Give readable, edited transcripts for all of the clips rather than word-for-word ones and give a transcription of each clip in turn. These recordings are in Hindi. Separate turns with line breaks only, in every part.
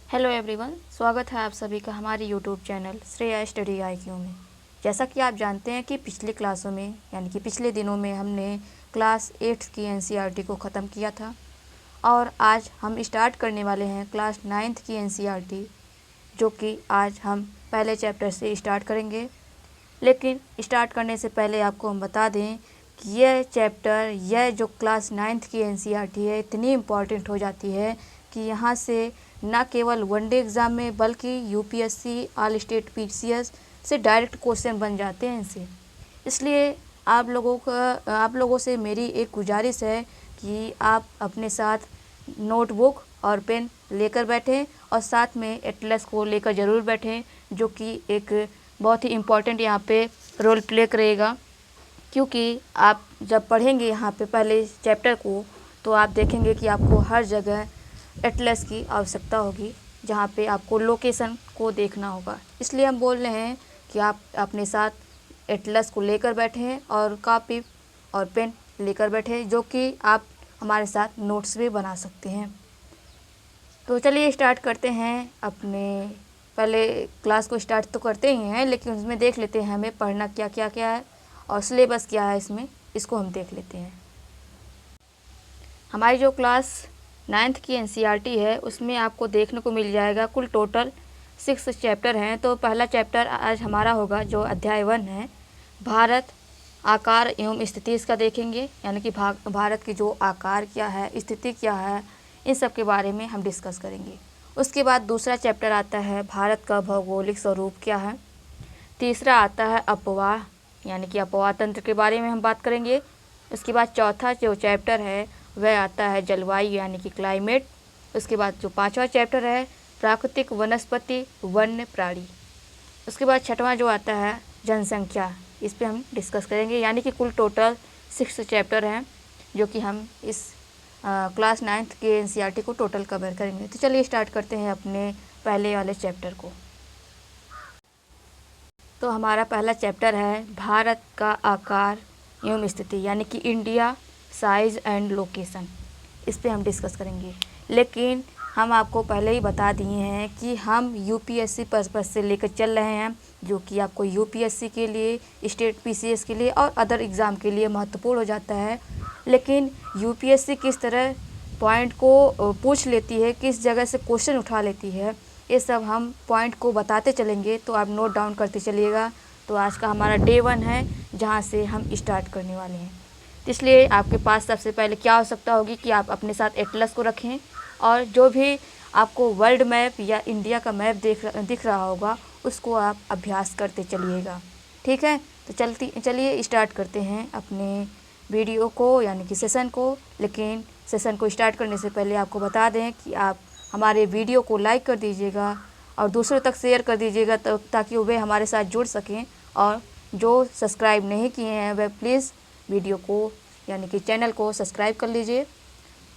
हेलो एवरीवन, स्वागत है आप सभी का हमारे YouTube channel Shreya study IQ में। जैसा कि आप जानते हैं कि पिछली क्लासों में यानी कि पिछले दिनों में हमने क्लास 8 की NCERT को ख़त्म किया था और आज हम स्टार्ट करने वाले हैं क्लास 9th की NCERT, जो कि आज हम पहले चैप्टर से स्टार्ट करेंगे। लेकिन स्टार्ट करने से पहले आपको हम बता दें कि यह जो क्लास 9th की NCERT है इतनी इम्पॉर्टेंट हो जाती है कि यहाँ से न केवल वनडे एग्ज़ाम में बल्कि UPSC ऑल स्टेट PCS से डायरेक्ट क्वेश्चन बन जाते हैं इनसे। इसलिए आप लोगों से मेरी एक गुजारिश है कि आप अपने साथ नोटबुक और पेन लेकर बैठें और साथ में एटलस को लेकर ज़रूर बैठें, जो कि एक बहुत ही इम्पॉर्टेंट यहाँ पे रोल प्ले करेगा। क्योंकि आप जब पढ़ेंगे यहाँ पे पहले चैप्टर को तो आप देखेंगे कि आपको हर जगह एटलस की आवश्यकता होगी, जहाँ पे आपको लोकेशन को देखना होगा। इसलिए हम बोल रहे हैं कि आप अपने साथ एटलस को लेकर बैठें और कॉपी और पेन लेकर बैठें, जो कि आप हमारे साथ नोट्स भी बना सकते हैं। तो चलिए स्टार्ट करते हैं। अपने पहले क्लास को स्टार्ट तो करते ही हैं, लेकिन उसमें देख लेते हैं हमें पढ़ना क्या क्या क्या है और सिलेबस क्या है इसमें, इसको हम देख लेते हैं। हमारी जो क्लास 9th की NCERT है उसमें आपको देखने को मिल जाएगा कुल टोटल 6 चैप्टर हैं। तो पहला चैप्टर आज हमारा होगा जो अध्याय 1 है, भारत आकार एवं स्थिति इसका देखेंगे, यानी कि भारत की जो आकार क्या है, स्थिति क्या है, इन सब के बारे में हम डिस्कस करेंगे। उसके बाद दूसरा चैप्टर आता है भारत का भौगोलिक स्वरूप क्या है। तीसरा आता है अपवाह, यानी कि अपवाह तंत्र के बारे में हम बात करेंगे। उसके बाद चौथा जो चैप्टर है वह आता है जलवायु यानी कि क्लाइमेट। उसके बाद जो पांचवा चैप्टर है प्राकृतिक वनस्पति वन्य प्राणी। उसके बाद छठवां जो आता है जनसंख्या, इस पे हम डिस्कस करेंगे। यानी कि कुल टोटल 6 चैप्टर हैं जो कि हम इस क्लास 9th के NCERT को टोटल कवर करेंगे। तो चलिए स्टार्ट करते हैं अपने पहले वाले चैप्टर को। तो हमारा पहला चैप्टर है भारत का आकार एवं स्थिति, यानी कि इंडिया साइज़ एंड लोकेशन। इस पे हम डिस्कस करेंगे। लेकिन हम आपको पहले ही बता दिए हैं कि हम UPSC पर्पस से लेकर चल रहे हैं, जो कि आपको UPSC के लिए, स्टेट PCS के लिए और अदर एग्ज़ाम के लिए महत्वपूर्ण हो जाता है। लेकिन UPSC किस तरह पॉइंट को पूछ लेती है, किस जगह से क्वेश्चन उठा लेती है, ये सब हम पॉइंट को बताते चलेंगे, तो आप नोट डाउन करते चलिएगा। तो आज का हमारा डे 1 है जहाँ से हम स्टार्ट करने वाले हैं। इसलिए आपके पास सबसे पहले क्या आवश्यकता होगी कि आप अपने साथ एटलस को रखें और जो भी आपको वर्ल्ड मैप या इंडिया का मैप दिख रहा होगा उसको आप अभ्यास करते चलिएगा। ठीक है, तो चलिए स्टार्ट करते हैं अपने वीडियो को, यानी कि सेशन को। लेकिन सेशन को स्टार्ट करने से पहले आपको बता दें कि आप हमारे वीडियो को लाइक कर दीजिएगा और दूसरों तक शेयर कर दीजिएगा, ताकि वे हमारे साथ जुड़ सकें। और जो सब्सक्राइब नहीं किए हैं वह प्लीज़ वीडियो को यानी कि चैनल को सब्सक्राइब कर लीजिए,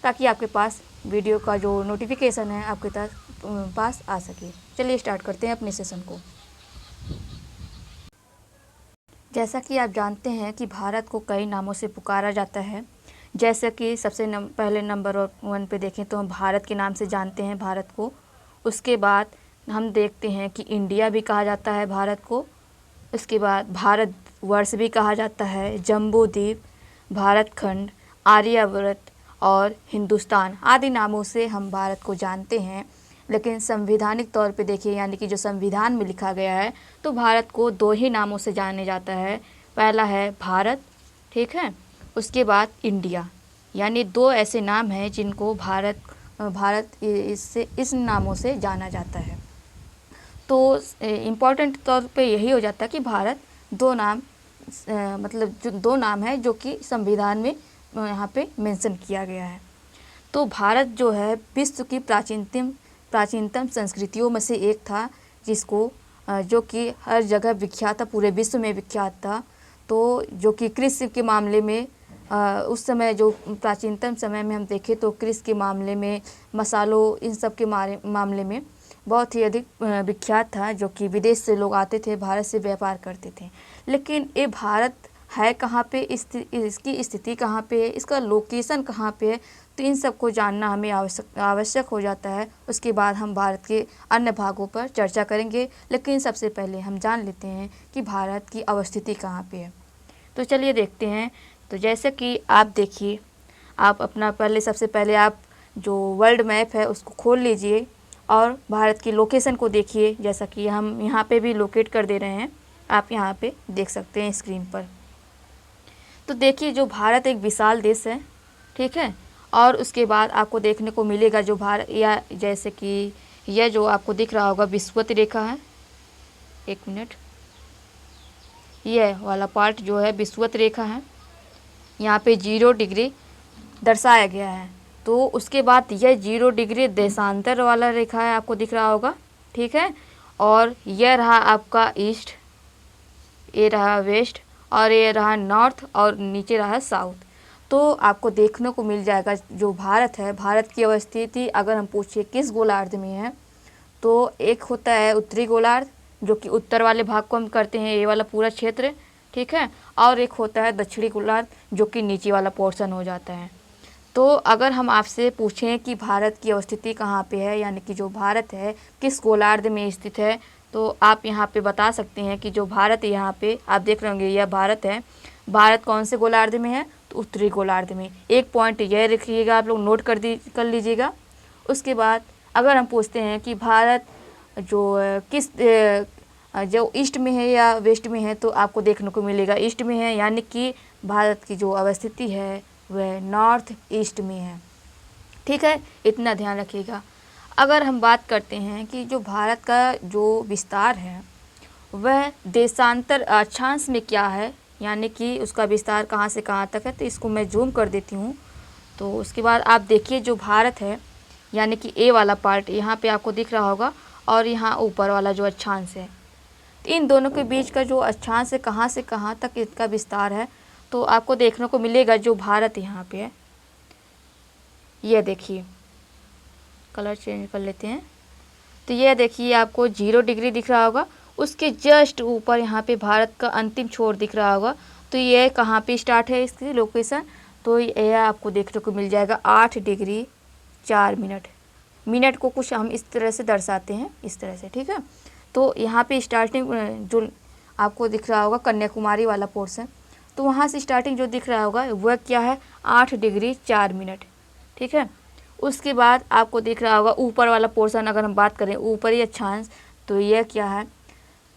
ताकि आपके पास वीडियो का जो नोटिफिकेशन है आपके पास आ सके। चलिए स्टार्ट करते हैं अपने सेशन को। जैसा कि आप जानते हैं कि भारत को कई नामों से पुकारा जाता है। जैसे कि सबसे पहले नंबर 1 पे देखें तो हम भारत के नाम से जानते हैं भारत को। उसके बाद हम देखते हैं कि इंडिया भी कहा जाता है भारत को। उसके बाद भारत वर्ष भी कहा जाता है, जम्बू द्वीप, भारत खंड, आर्यावर्त और हिंदुस्तान आदि नामों से हम भारत को जानते हैं। लेकिन संवैधानिक तौर पे देखिए, यानी कि जो संविधान में लिखा गया है, तो भारत को 2 ही नामों से जाने जाता है। पहला है भारत, ठीक है, उसके बाद इंडिया। यानी 2 ऐसे नाम हैं जिनको भारत इस नामों से जाना जाता है। तो इम्पॉर्टेंट तौर पे यही हो जाता है कि भारत 2 नाम मतलब जो 2 नाम है जो कि संविधान में यहाँ पे मेंशन किया गया है। तो भारत जो है विश्व की प्राचीनतम संस्कृतियों में से एक था, जिसको जो कि हर जगह विख्यात था, पूरे विश्व में विख्यात था। तो जो कि कृषि के मामले में उस समय जो प्राचीनतम समय में हम देखें तो कृषि के मामले में, मसालों, इन सब के मामले में बहुत ही अधिक विख्यात था, जो कि विदेश से लोग आते थे, भारत से व्यापार करते थे। लेकिन ये भारत है कहाँ पे, इसकी स्थिति कहाँ पे है, इसका लोकेशन कहाँ पे है, तो इन सब को जानना हमें आवश्यक हो जाता है। उसके बाद हम भारत के अन्य भागों पर चर्चा करेंगे, लेकिन सबसे पहले हम जान लेते हैं कि भारत की अवस्थिति कहाँ पे है। तो चलिए देखते हैं। तो जैसे कि आप देखिए, आप अपना सबसे पहले आप जो वर्ल्ड मैप है उसको खोल लीजिए और भारत की लोकेशन को देखिए। जैसा कि हम यहाँ पे भी लोकेट कर दे रहे हैं, आप यहाँ पे देख सकते हैं स्क्रीन पर। तो देखिए, जो भारत एक विशाल देश है, ठीक है। और उसके बाद आपको देखने को मिलेगा जो भारत, या जैसे कि यह जो आपको दिख रहा होगा विषुवत रेखा है, एक मिनट, यह वाला पार्ट जो है विषुवत रेखा है, यहाँ पे 0 डिग्री दर्शाया गया है। तो उसके बाद यह 0 डिग्री देशांतर वाला रेखा है, आपको दिख रहा होगा, ठीक है। और यह रहा आपका ईस्ट, ये रहा वेस्ट, और ये रहा नॉर्थ, और नीचे रहा साउथ। तो आपको देखने को मिल जाएगा जो भारत है, भारत की अवस्थिति अगर हम पूछे किस गोलार्ध में है, तो एक होता है उत्तरी गोलार्ध, जो कि उत्तर वाले भाग को हम करते हैं, ये वाला पूरा क्षेत्र, ठीक है। और एक होता है दक्षिणी गोलार्ध, जो कि नीचे वाला पोर्शन हो जाता है। तो अगर हम आपसे पूछें कि भारत की अवस्थिति कहाँ पे है, यानी कि जो भारत है किस गोलार्ध में स्थित है, तो आप यहाँ पे बता सकते हैं कि जो भारत यहाँ पे आप देख रहे होंगे, यह भारत है। भारत कौन से गोलार्ध में है, तो उत्तरी गोलार्ध में। एक पॉइंट यह रखिएगा, आप लोग नोट कर लीजिएगा। उसके बाद अगर हम पूछते हैं कि भारत जो किस जो ईस्ट में है या वेस्ट में है, तो आपको देखने को मिलेगा ईस्ट में है, यानी कि भारत की जो अवस्थिति है वह नॉर्थ ईस्ट में है, ठीक है। इतना ध्यान रखिएगा। अगर हम बात करते हैं कि जो भारत का जो विस्तार है वह देशांतर अक्षांश में क्या है, यानी कि उसका विस्तार कहाँ से कहाँ तक है, तो इसको मैं जूम कर देती हूँ। तो उसके बाद आप देखिए जो भारत है, यानी कि ए वाला पार्ट यहाँ पे आपको दिख रहा होगा, और यहाँ ऊपर वाला जो अक्षांश है, इन दोनों के बीच का जो अक्षांश है कहाँ से कहाँ तक इसका विस्तार है, तो आपको देखने को मिलेगा जो भारत यहाँ पे है। ये देखिए, कलर चेंज कर लेते हैं। तो ये देखिए आपको 0 डिग्री दिख रहा होगा, उसके जस्ट ऊपर यहाँ पे भारत का अंतिम छोर दिख रहा होगा। तो ये कहाँ पे स्टार्ट है इसकी लोकेशन, तो यह आपको देखने को मिल जाएगा 8 डिग्री 4 मिनट। मिनट को कुछ हम इस तरह से दर्शाते हैं, इस तरह से, ठीक है। तो यहाँ पे स्टार्टिंग जो आपको दिख रहा होगा कन्याकुमारी वाला पोर्शन, तो वहाँ से स्टार्टिंग जो दिख रहा होगा वह क्या है, 8 डिग्री 4 मिनट, ठीक है। उसके बाद आपको दिख रहा होगा ऊपर वाला पोर्शन, अगर हम बात करें ऊपरी अक्षांश, तो यह क्या है,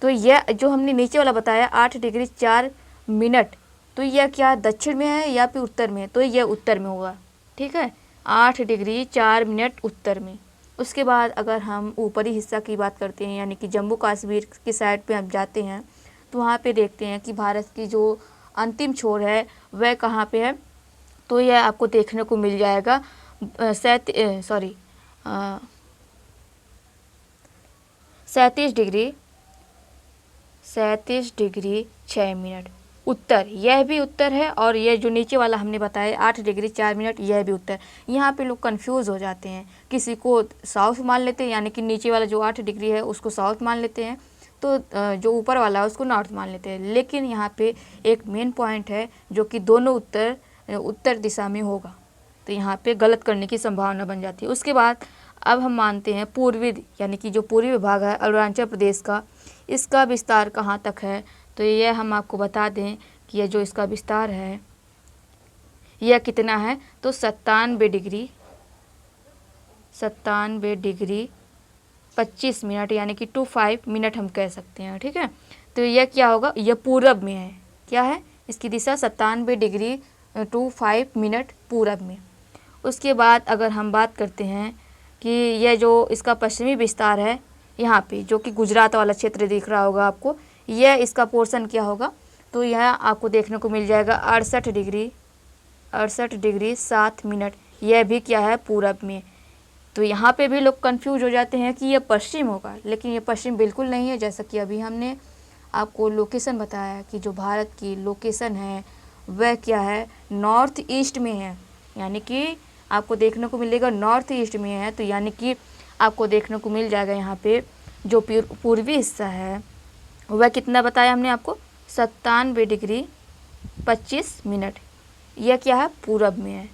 तो यह जो हमने नीचे वाला बताया 8 डिग्री 4 मिनट, तो यह क्या दक्षिण में है या फिर उत्तर में है, तो यह उत्तर में होगा, ठीक है। 8 डिग्री 4 मिनट उत्तर में। उसके बाद अगर हम ऊपरी हिस्सा की बात करते हैं, यानी कि जम्मू कश्मीर की साइड पे हम जाते हैं, तो वहाँ पे देखते हैं कि भारत की जो अंतिम छोर है वह कहाँ पे है, तो यह आपको देखने को मिल जाएगा 37 डिग्री 6 मिनट उत्तर। यह भी उत्तर है, और यह जो नीचे वाला हमने बताया 8 डिग्री 4 मिनट, यह भी उत्तर। यहाँ पे लोग कंफ्यूज हो जाते हैं, किसी को साउथ मान लेते हैं, यानी कि नीचे वाला जो 8 डिग्री है उसको साउथ मान लेते हैं, तो जो ऊपर वाला है उसको नॉर्थ मान लेते हैं। लेकिन यहाँ पे एक मेन पॉइंट है जो कि दोनों उत्तर दिशा में होगा, तो यहाँ पे गलत करने की संभावना बन जाती है। उसके बाद अब हम मानते हैं पूर्वी, यानी कि जो पूर्वी विभाग है अरुणाचल प्रदेश का, इसका विस्तार कहाँ तक है, तो यह हम आपको बता दें कि यह जो इसका विस्तार है यह कितना है, तो 97 डिग्री 25 मिनट, यानी कि 25 मिनट हम कह सकते हैं, ठीक है। तो यह क्या होगा, यह पूरब में है, क्या है इसकी दिशा 97 डिग्री 25 मिनट पूरब में। उसके बाद अगर हम बात करते हैं कि यह जो इसका पश्चिमी विस्तार है, यहाँ पे जो कि गुजरात वाला क्षेत्र दिख रहा होगा आपको, यह इसका पोर्शन क्या होगा, तो यह आपको देखने को मिल जाएगा 68 डिग्री 7 मिनट। यह भी क्या है, पूरब में। तो यहाँ पे भी लोग कंफ्यूज हो जाते हैं कि यह पश्चिम होगा, लेकिन यह पश्चिम बिल्कुल नहीं है। जैसा कि अभी हमने आपको लोकेशन बताया कि जो भारत की लोकेशन है वह क्या है, नॉर्थ ईस्ट में है, यानी कि आपको देखने को मिलेगा नॉर्थ ईस्ट में है। तो यानी कि आपको देखने को मिल जाएगा यहाँ पे जो पूर्वी हिस्सा है वह कितना बताया हमने आपको, 97 डिग्री 25 मिनट, यह क्या है, पूरब में है।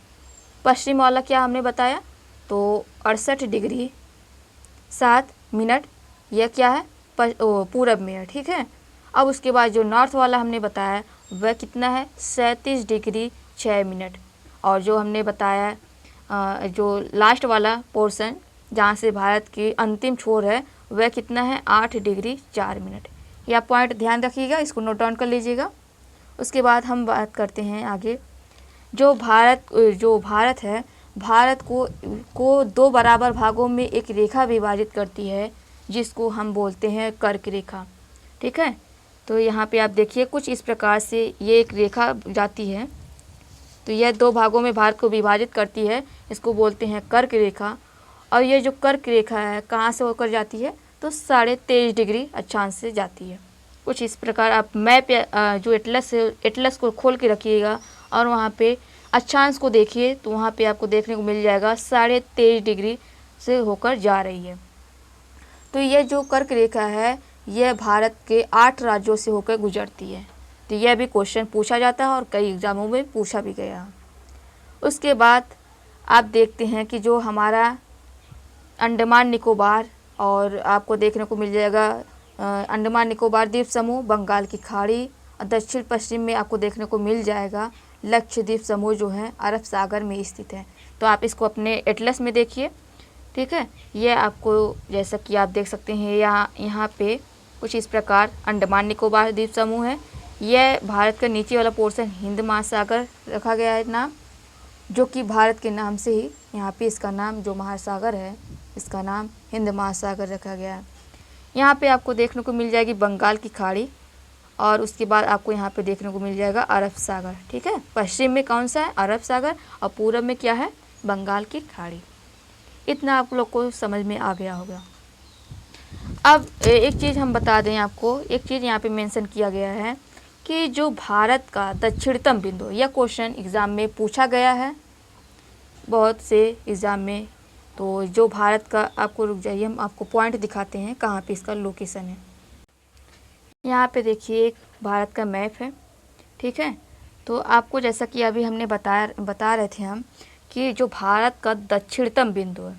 पश्चिम वाला क्या हमने बताया, तो 68 डिग्री 7 मिनट, यह क्या है पूरब में है, ठीक है। अब उसके बाद जो नॉर्थ वाला हमने बताया वह कितना है 37 डिग्री 6 मिनट, और जो हमने बताया जो लास्ट वाला पोर्शन जहाँ से भारत की अंतिम छोर है वह कितना है 8 डिग्री 4 मिनट। यह पॉइंट ध्यान रखिएगा, इसको नोट डाउन कर लीजिएगा। उसके बाद हम बात करते हैं आगे। जो भारत है, भारत को दो बराबर भागों में एक रेखा विभाजित करती है जिसको हम बोलते हैं कर्क रेखा, ठीक है। तो यहाँ पे आप देखिए कुछ इस प्रकार से ये एक रेखा जाती है, तो यह दो भागों में भारत को विभाजित करती है, इसको बोलते हैं कर्क रेखा। और ये जो कर्क रेखा है कहाँ से होकर जाती है, तो 23.5 डिग्री अक्षांश से जाती है। कुछ इस प्रकार आप मैप जो एटलस को खोल के रखिएगा और वहाँ पे अक्षांश को देखिए, तो वहाँ पे आपको देखने को मिल जाएगा 23.5 डिग्री से होकर जा रही है। तो यह जो कर्क रेखा है यह भारत के 8 राज्यों से होकर गुजरती है। तो यह भी क्वेश्चन पूछा जाता है और कई एग्जामों में पूछा भी गया। उसके बाद आप देखते हैं कि जो हमारा अंडमान निकोबार, और आपको देखने को मिल जाएगा अंडमान निकोबार द्वीप समूह, बंगाल की खाड़ी, और दक्षिण पश्चिम में आपको देखने को मिल जाएगा लक्षद्वीप समूह जो है अरब सागर में स्थित है। तो आप इसको अपने एटलस में देखिए, ठीक है। ये आपको जैसा कि आप देख सकते हैं यहाँ पे कुछ इस प्रकार अंडमान निकोबार द्वीप समूह है। यह भारत का नीचे वाला पोर्शन हिंद महासागर रखा गया है नाम, जो कि भारत के नाम से ही यहाँ पे इसका नाम जो महासागर है इसका नाम हिंद महासागर रखा गया है। यहाँ पे आपको देखने को मिल जाएगी बंगाल की खाड़ी, और उसके बाद आपको यहाँ पे देखने को मिल जाएगा अरब सागर, ठीक है। पश्चिम में कौन सा है अरब सागर, और पूरब में क्या है बंगाल की खाड़ी। इतना आप लोग को समझ में आ गया होगा। अब एक चीज़ हम बता दें आपको, एक चीज़ यहाँ पे मेंशन किया गया है कि जो भारत का दक्षिणतम बिंदु, यह क्वेश्चन एग्ज़ाम में पूछा गया है बहुत से एग्ज़ाम में। तो जो भारत का, आपको रुक जाइए हम आपको पॉइंट दिखाते हैं कहाँ पे इसका लोकेशन है। यहाँ पे देखिए एक भारत का मैप है, ठीक है। तो आपको जैसा कि अभी हमने बता रहे थे हम कि जो भारत का दक्षिणतम बिंदु है,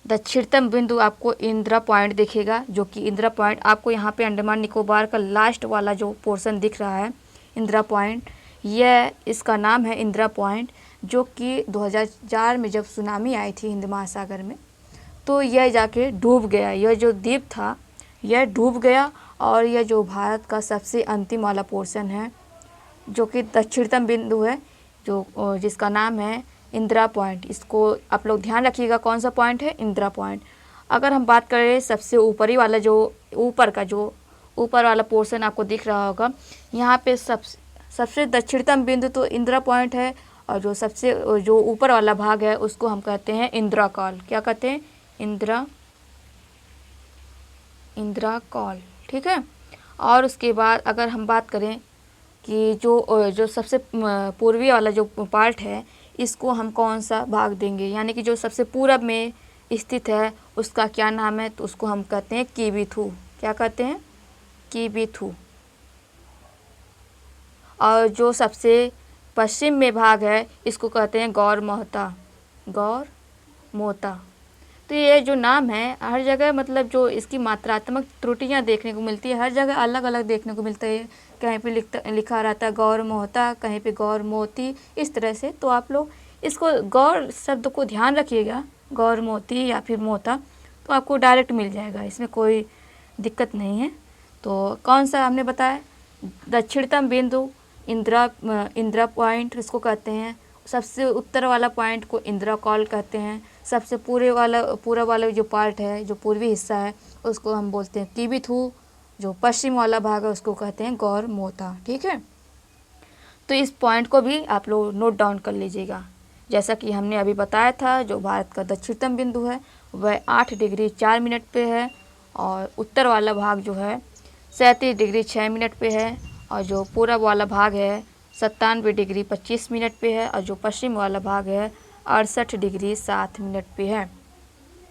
दक्षिणतम बिंदु आपको इंदिरा पॉइंट दिखेगा, जो कि इंदिरा पॉइंट आपको यहाँ पे अंडमान निकोबार का लास्ट वाला जो पोर्शन दिख रहा है इंदिरा पॉइंट, यह इसका नाम है इंदिरा पॉइंट, जो कि 2004 में जब सुनामी आई थी हिंद महासागर में, तो यह जाके डूब गया। यह जो द्वीप था यह डूब गया, और यह जो भारत का सबसे अंतिम वाला पोर्शन है जो कि दक्षिणतम बिंदु है, जो जिसका नाम है इंदिरा पॉइंट। इसको आप लोग ध्यान रखिएगा कौन सा पॉइंट है इंदिरा पॉइंट। अगर हम बात करें सबसे ऊपरी वाला, जो ऊपर वाला पोर्शन आपको दिख रहा होगा, यहाँ पे सबसे दक्षिणतम बिंदु तो इंदिरा पॉइंट है, और जो ऊपर वाला भाग है उसको हम कहते हैं इंदिरा कॉल। क्या कहते हैं इंदिरा कॉल, ठीक है। और उसके बाद अगर हम बात करें कि जो सबसे पूर्वी वाला जो पार्ट है इसको हम कौन सा भाग देंगे, यानी कि जो सबसे पूरब में स्थित है उसका क्या नाम है, तो उसको हम कहते हैं कीबीथू। क्या कहते हैं कीबीथू। और जो सबसे पश्चिम में भाग है इसको कहते हैं गौर मोहता। तो ये जो नाम है हर जगह मतलब जो इसकी मात्रात्मक त्रुटियां देखने को मिलती है, हर जगह अलग अलग देखने को मिलता है। कहीं पे लिखा रहता है गौर मोहता, कहीं पे गौर मोती, इस तरह से। तो आप लोग इसको गौर शब्द को ध्यान रखिएगा, गौर मोती या फिर मोता, तो आपको डायरेक्ट मिल जाएगा, इसमें कोई दिक्कत नहीं है। तो कौन सा हमने बताया दक्षिणतम बिंदु इंदिरा पॉइंट इसको कहते हैं, सबसे उत्तर वाला पॉइंट को इंदिरा कॉल कहते हैं, सबसे पूरा वाला जो पार्ट है जो पूर्वी हिस्सा है उसको हम बोलते हैं कीबीथू, जो पश्चिम वाला भाग है उसको कहते हैं गौर मोहता, ठीक है। तो इस पॉइंट को भी आप लोग नोट डाउन कर लीजिएगा। जैसा कि हमने अभी बताया था जो भारत का दक्षिणतम बिंदु है वह 8 डिग्री 4 मिनट पे है, और उत्तर वाला भाग जो है 37 डिग्री 6 मिनट पे है, और जो पूरब वाला भाग है 97 डिग्री 25 मिनट पे है, और जो पश्चिम वाला भाग है 68 डिग्री 7 मिनट पे है,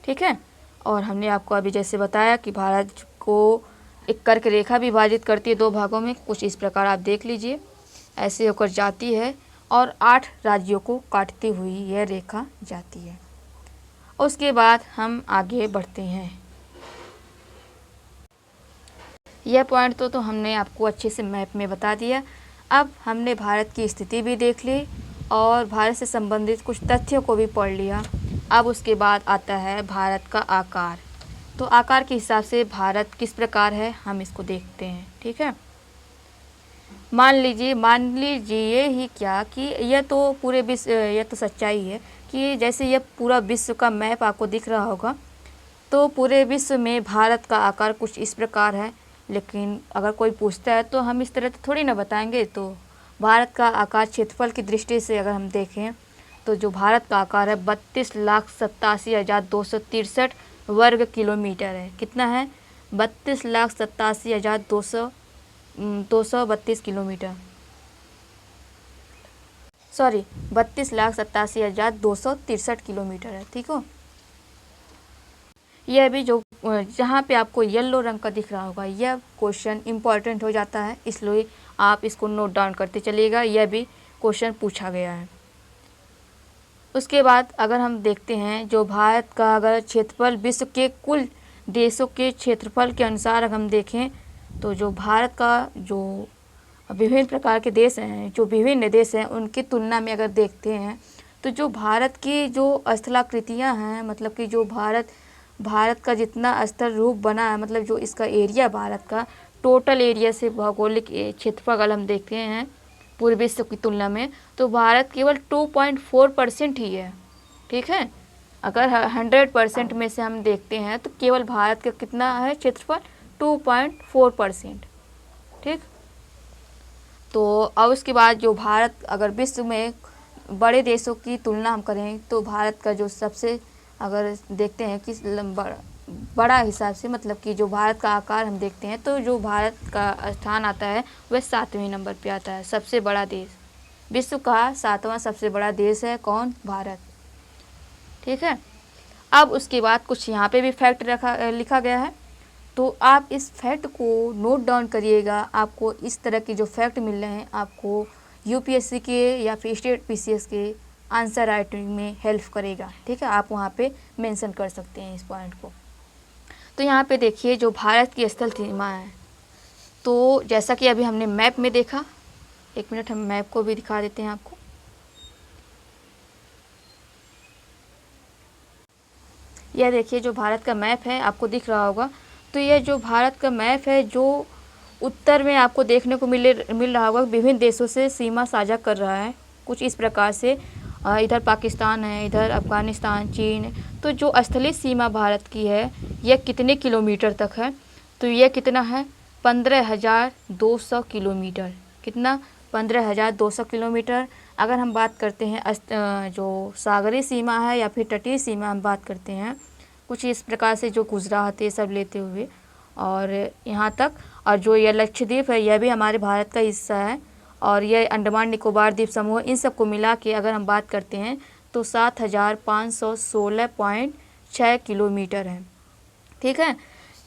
ठीक है। और हमने आपको अभी जैसे बताया कि भारत को एक कर्क रेखा विभाजित करती है दो भागों में, कुछ इस प्रकार आप देख लीजिए, ऐसे होकर जाती है। और 8 राज्यों को काटती हुई यह रेखा जाती है। उसके बाद हम आगे बढ़ते हैं। यह पॉइंट तो हमने आपको अच्छे से मैप में बता दिया। अब हमने भारत की स्थिति भी देख ली और भारत से संबंधित कुछ तथ्यों को भी पढ़ लिया। अब उसके बाद आता है भारत का आकार। तो आकार के हिसाब से भारत किस प्रकार है हम इसको देखते हैं। ठीक है, मान लीजिए ही क्या कि यह तो पूरे विश्व, यह तो सच्चाई है कि जैसे यह पूरा विश्व का मैप आपको दिख रहा होगा, तो पूरे विश्व में भारत का आकार कुछ इस प्रकार है। लेकिन अगर कोई पूछता है तो हम इस तरह तो थोड़ी ना बताएंगे। तो भारत का आकार क्षेत्रफल की दृष्टि से अगर हम देखें तो जो भारत का आकार है 32,87,263 वर्ग किलोमीटर है। कितना है? 32,87,232 किलोमीटर, सॉरी 32,87,263 किलोमीटर है। ठीक हो, यह भी जो जहाँ पे आपको येलो रंग का दिख रहा होगा यह क्वेश्चन इम्पॉर्टेंट हो जाता है, इसलिए आप इसको नोट डाउन करते चलिएगा। यह भी क्वेश्चन पूछा गया है। उसके बाद अगर हम देखते हैं जो भारत का अगर क्षेत्रफल विश्व के कुल देशों के क्षेत्रफल के अनुसार अगर हम देखें तो जो भारत का जो विभिन्न प्रकार के देश हैं, जो विभिन्न देश हैं, उनकी तुलना में अगर देखते हैं तो जो भारत की जो स्थलाकृतियाँ हैं, मतलब कि जो भारत का जितना स्थल रूप बना है, मतलब जो इसका एरिया भारत का टोटल एरिया से भौगोलिक क्षेत्रफल अगर हम देखते हैं पूरे विश्व की तुलना में तो भारत केवल 2.4% ही है। ठीक है, अगर 100% में से हम देखते हैं तो केवल भारत का कितना है क्षेत्रफल? 2.4%। ठीक, तो अब उसके बाद जो भारत अगर विश्व में बड़े देशों की तुलना हम करें तो भारत का जो सबसे अगर देखते हैं कि बड़ा हिसाब से, मतलब कि जो भारत का आकार हम देखते हैं तो जो भारत का स्थान आता है वह 7वें नंबर पे आता है। सबसे बड़ा देश, विश्व का 7वां सबसे बड़ा देश है कौन? भारत। ठीक है, अब उसके बाद कुछ यहाँ पे भी फैक्ट लिखा गया है, तो आप इस फैक्ट को नोट डाउन करिएगा। आपको इस तरह के जो फैक्ट मिल रहे हैं आपको यूपीएससी के या फिर स्टेट पीसीएस के आंसर राइटिंग में हेल्प करेगा। ठीक है, आप वहाँ पे मेंशन कर सकते हैं इस पॉइंट को। तो यहाँ पे देखिए जो भारत की स्थल सीमा है, तो जैसा कि अभी हमने मैप में देखा, एक मिनट हम मैप को भी दिखा देते हैं आपको। यह देखिए जो भारत का मैप है आपको दिख रहा होगा, तो यह जो भारत का मैप है जो उत्तर में आपको देखने को मिल रहा होगा, विभिन्न देशों से सीमा साझा कर रहा है कुछ इस प्रकार से। इधर पाकिस्तान है, इधर अफ़गानिस्तान, चीन। तो जो स्थलीय सीमा भारत की है यह कितने किलोमीटर तक है? तो यह कितना है? 15,200 किलोमीटर। कितना? 15,200 किलोमीटर। अगर हम बात करते हैं जो सागरीय सीमा है या फिर तटीय सीमा हम बात करते हैं, कुछ इस प्रकार से जो गुजरात है सब लेते हुए और यहाँ तक, और जो यह लक्षद्वीप है यह भी हमारे भारत का हिस्सा है, और यह अंडमान निकोबार द्वीप समूह, इन सब को मिला के अगर हम बात करते हैं तो 7,516.6 किलोमीटर है। ठीक है,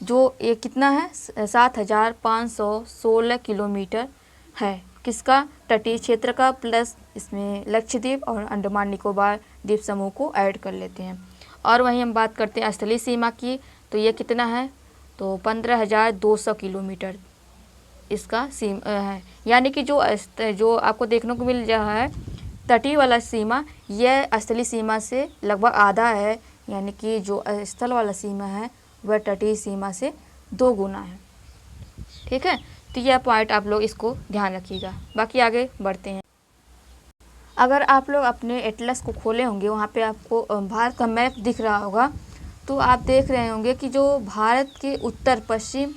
जो ये कितना है? 7,516 किलोमीटर है किसका? तटीय क्षेत्र का, प्लस इसमें लक्षद्वीप और अंडमान निकोबार द्वीप समूह को ऐड कर लेते हैं। और वहीं हम बात करते हैं स्थलीय सीमा की, तो ये कितना है? तो 15,200 किलोमीटर इसका सीमा है। यानी कि जो आपको देखने को मिल रहा है तटीय वाला सीमा, यह स्थलीय सीमा से लगभग आधा है, यानी कि जो स्थल वाला सीमा है वह तटीय सीमा से 2 गुना है। ठीक है, तो यह पॉइंट आप लोग इसको ध्यान रखिएगा। बाकी आगे बढ़ते हैं। अगर आप लोग अपने एटलस को खोले होंगे, वहाँ पे आपको भारत का मैप दिख रहा होगा, तो आप देख रहे होंगे कि जो भारत के उत्तर पश्चिम,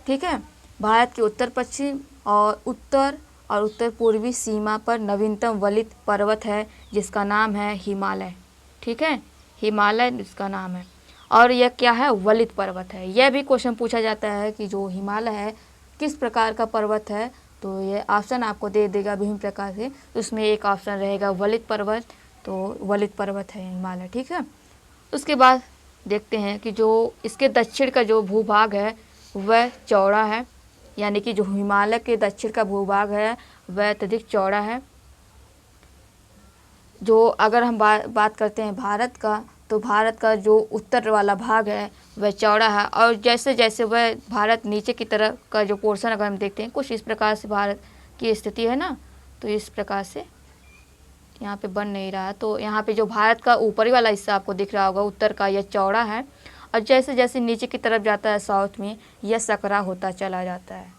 ठीक है, भारत के उत्तर पश्चिम और उत्तर पूर्वी सीमा पर नवीनतम वलित पर्वत है जिसका नाम है हिमालय। ठीक है, हिमालय इसका नाम है, और यह क्या है? वलित पर्वत है। यह भी क्वेश्चन पूछा जाता है कि जो हिमालय है किस प्रकार का पर्वत है, तो ये ऑप्शन आपको दे देगा विभिन्न प्रकार से, तो उसमें एक ऑप्शन रहेगा वलित पर्वत, तो वलित पर्वत है हिमालय। ठीक है, उसके बाद देखते हैं कि जो इसके दक्षिण का जो भूभाग है वह चौड़ा है, यानी कि जो हिमालय के दक्षिण का भूभाग है वह अत्यधिक चौड़ा है। जो अगर हम बात करते हैं भारत का, तो भारत का जो उत्तर वाला भाग है वह चौड़ा है, और जैसे जैसे वह भारत नीचे की तरफ का जो पोर्शन अगर हम देखते हैं कुछ इस प्रकार से भारत की स्थिति है ना, तो इस प्रकार से यहाँ पे बन नहीं रहा है। तो यहाँ पे जो भारत का ऊपरी वाला हिस्सा आपको दिख रहा होगा उत्तर का, यह चौड़ा है, और जैसे जैसे नीचे की तरफ जाता है साउथ में, यह सकरा होता चला जाता है।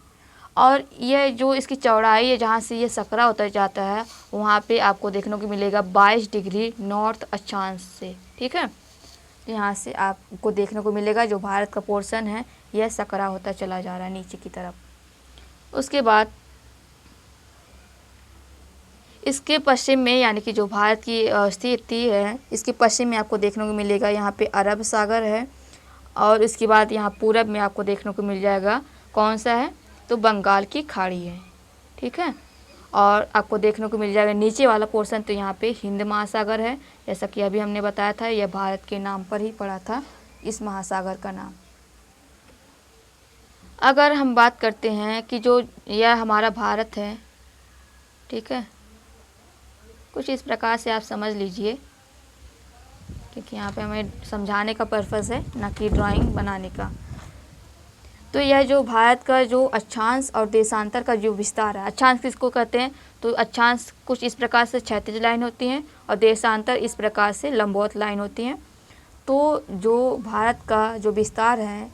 और यह जो इसकी चौड़ाई है जहाँ से ये सकरा होता जाता है, वहाँ पे आपको देखने को मिलेगा 22 डिग्री नॉर्थ अक्षांश से। ठीक है, यहाँ से आपको देखने को मिलेगा जो भारत का पोर्शन है यह सकरा होता चला जा रहा है नीचे की तरफ। उसके बाद इसके पश्चिम में, यानी कि जो भारत की स्थिति है, इसके पश्चिम में आपको देखने को मिलेगा यहाँ पे अरब सागर है, और इसके बाद यहाँ पूरब में आपको देखने को मिल जाएगा कौन सा है, तो बंगाल की खाड़ी है। ठीक है, और आपको देखने को मिल जाएगा नीचे वाला पोर्शन, तो यहाँ पे हिंद महासागर है, जैसा कि अभी हमने बताया था, यह भारत के नाम पर ही पड़ा था इस महासागर का नाम। अगर हम बात करते हैं कि जो यह हमारा भारत है, ठीक है, कुछ इस प्रकार से आप समझ लीजिए, क्योंकि यहाँ पे हमें समझाने का पर्पज़ है, ना कि ड्राइंग बनाने का। तो यह जो भारत का जो अक्षांश और देशांतर का जो विस्तार है, अक्षांश किसको कहते हैं, तो अक्षांश कुछ इस प्रकार से क्षैतिज लाइन होती हैं, और देशांतर इस प्रकार से लंबवत लाइन होती हैं। तो जो भारत का जो विस्तार है,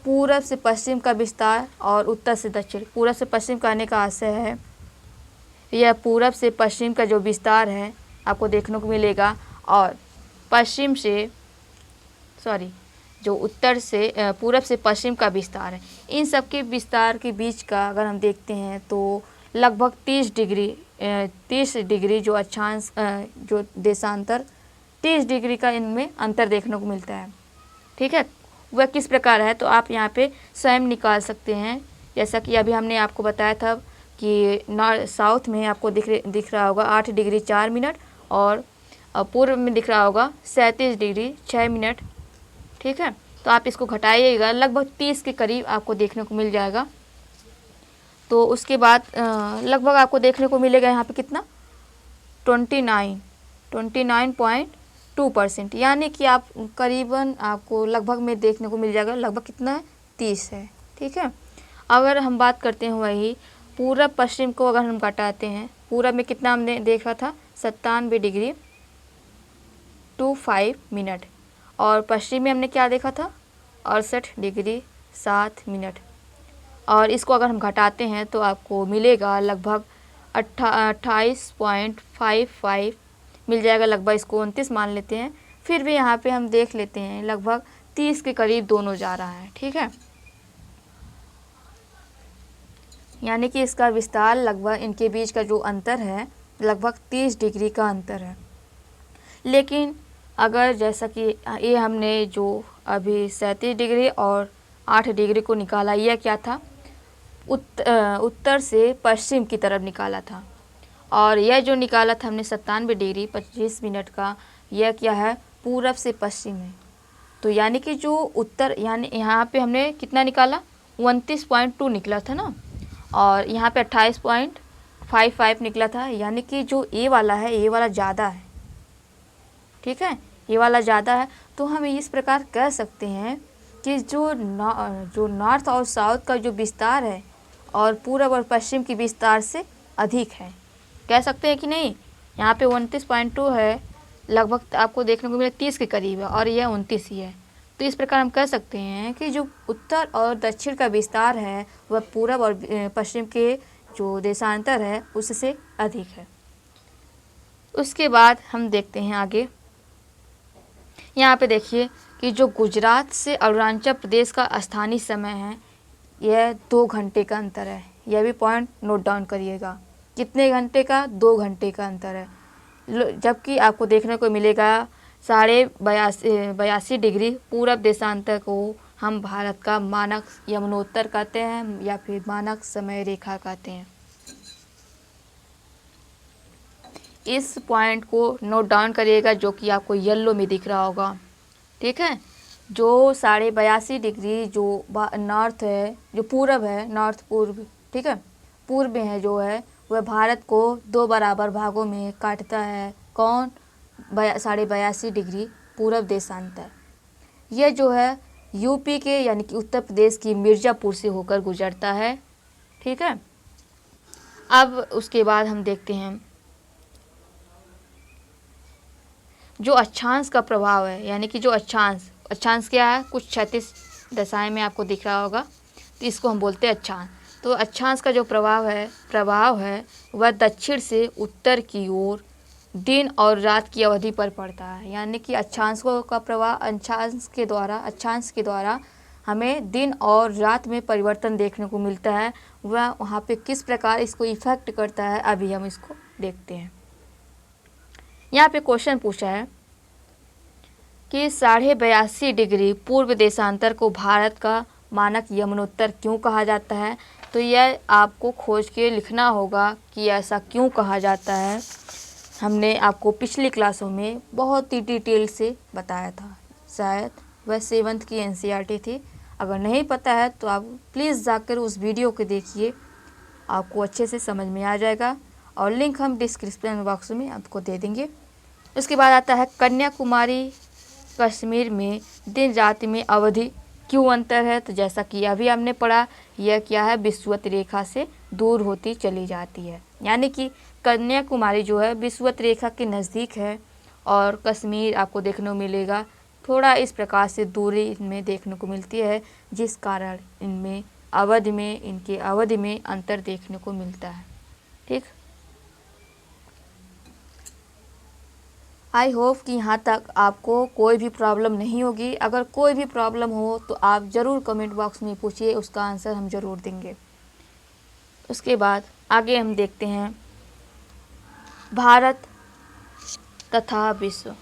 पूरब से पश्चिम का विस्तार और उत्तर से दक्षिण, पूरब से पश्चिम कहने का आशय है यह पूरब से पश्चिम का जो विस्तार है आपको देखने को मिलेगा, और पश्चिम से जो उत्तर से पूरब से पश्चिम का विस्तार है, इन सब के विस्तार के बीच का अगर हम देखते हैं तो लगभग 30 डिग्री जो अक्षांश जो देशांतर 30 डिग्री का इनमें अंतर देखने को मिलता है। ठीक है, वह किस प्रकार है तो आप यहाँ पे स्वयं निकाल सकते हैं। जैसा कि अभी हमने आपको बताया था कि साउथ में आपको दिख रहा होगा 8 डिग्री 4 मिनट, और पूर्व में दिख रहा होगा 37 डिग्री 6 मिनट। ठीक है, तो आप इसको घटाइएगा, लगभग 30 के करीब आपको देखने को मिल जाएगा। तो उसके बाद लगभग आपको देखने को मिलेगा यहाँ पे कितना 29.2%, यानी कि आप करीबन आपको लगभग में देखने को मिल जाएगा, लगभग कितना है 30 है। ठीक है, अगर हम बात करते हैं वही पूरब पश्चिम को अगर हम घटाते हैं, पूरब में कितना हमने देखा था 97 डिग्री 25 मिनट, और पश्चिम में हमने क्या देखा था 68 डिग्री 7 मिनट, और इसको अगर हम घटाते हैं तो आपको मिलेगा लगभग 28.55 मिल जाएगा, लगभग इसको 29 मान लेते हैं, फिर भी यहाँ पे हम देख लेते हैं लगभग 30 के करीब दोनों जा रहा है। ठीक है, यानी कि इसका विस्तार लगभग इनके बीच का जो अंतर है लगभग 30 डिग्री का अंतर है। लेकिन अगर जैसा कि ये हमने जो अभी 37 डिग्री और 8 डिग्री को निकाला, यह क्या था उत्तर से पश्चिम की तरफ निकाला था, और यह जो निकाला था हमने 97 डिग्री 25 मिनट का, यह क्या है पूरब से पश्चिम है। तो यानी कि जो उत्तर, यानी यहाँ पे हमने कितना निकाला 29.2 निकला था ना, और यहाँ पे 28.55 निकला था, यानी कि जो ए वाला है ये वाला ज़्यादा है। ठीक है, ये वाला ज़्यादा है, तो हम इस प्रकार कह सकते हैं कि जो नॉर्थ और साउथ का जो विस्तार है और पूरब और पश्चिम की विस्तार से अधिक है, कह सकते हैं कि नहीं। यहाँ पे 29.2 है, लगभग आपको देखने को मिले 30 के करीब है, और यह 29 ही है। तो इस प्रकार हम कह सकते हैं कि जो उत्तर और दक्षिण का विस्तार है वह पूरब और पश्चिम के जो देशांतर है उससे अधिक है। उसके बाद हम देखते हैं आगे, यहाँ पे देखिए कि जो गुजरात से अरुणाचल प्रदेश का स्थानीय समय है यह 2 घंटे का अंतर है। यह भी पॉइंट नोट डाउन करिएगा, कितने घंटे का 2 घंटे का अंतर है। जबकि आपको देखने को मिलेगा 82 डिग्री पूरब देशांतर को हम भारत का मानक यमुनोत्तर कहते हैं या फिर मानक समय रेखा कहते हैं। इस पॉइंट को नोट डाउन करिएगा जो कि आपको येलो में दिख रहा होगा। ठीक है, जो 82 डिग्री जो नॉर्थ है, जो पूरब है, नॉर्थ पूर्व, ठीक है, पूर्व में है जो है वह भारत को 2 बराबर भागों में काटता है कौन 82.5 डिग्री पूरब देशांतर। यह जो है यूपी के यानी कि उत्तर प्रदेश की मिर्ज़ापुर से होकर गुजरता है। ठीक है, अब उसके बाद हम देखते हैं जो अक्षांश का प्रभाव है, यानी कि जो अक्षांश क्या है, कुछ 36 दशाएं में आपको दिख रहा होगा, तो इसको हम बोलते हैं अक्षांश। तो अक्षांश का जो प्रभाव है वह दक्षिण से उत्तर की ओर दिन और रात की अवधि पर पड़ता है। यानी कि अक्षांशों का प्रभाव अक्षांश के द्वारा हमें दिन और रात में परिवर्तन देखने को मिलता है। वह वहाँ पे किस प्रकार इसको इफेक्ट करता है, अभी हम इसको देखते हैं। यहाँ पे क्वेश्चन पूछा है कि 82.5 डिग्री पूर्व देशांतर को भारत का मानक यमुनोत्तर क्यों कहा जाता है। तो यह आपको खोज के लिखना होगा कि ऐसा क्यों कहा जाता है। हमने आपको पिछली क्लासों में बहुत ही डिटेल से बताया था, शायद वह 7th की NCERT थी। अगर नहीं पता है तो आप प्लीज़ जाकर उस वीडियो को देखिए, आपको अच्छे से समझ में आ जाएगा, और लिंक हम डिस्क्रिप्शन बॉक्स में आपको दे देंगे। उसके बाद आता है कन्याकुमारी कश्मीर में दिन रात में अवधि क्यों अंतर है। तो जैसा कि अभी हमने पढ़ा, यह क्या है, विषुवत रेखा से दूर होती चली जाती है। यानी कि कन्याकुमारी जो है विषुवत रेखा के नज़दीक है, और कश्मीर आपको देखने को मिलेगा थोड़ा इस प्रकार से दूरी इनमें देखने को मिलती है, जिस कारण इनके अवधि में अंतर देखने को मिलता है। ठीक, आई होप कि यहाँ तक आपको कोई भी प्रॉब्लम नहीं होगी। अगर कोई भी प्रॉब्लम हो तो आप ज़रूर कमेंट बॉक्स में पूछिए, उसका आंसर हम ज़रूर देंगे। उसके बाद आगे हम देखते हैं भारत तथा विश्व।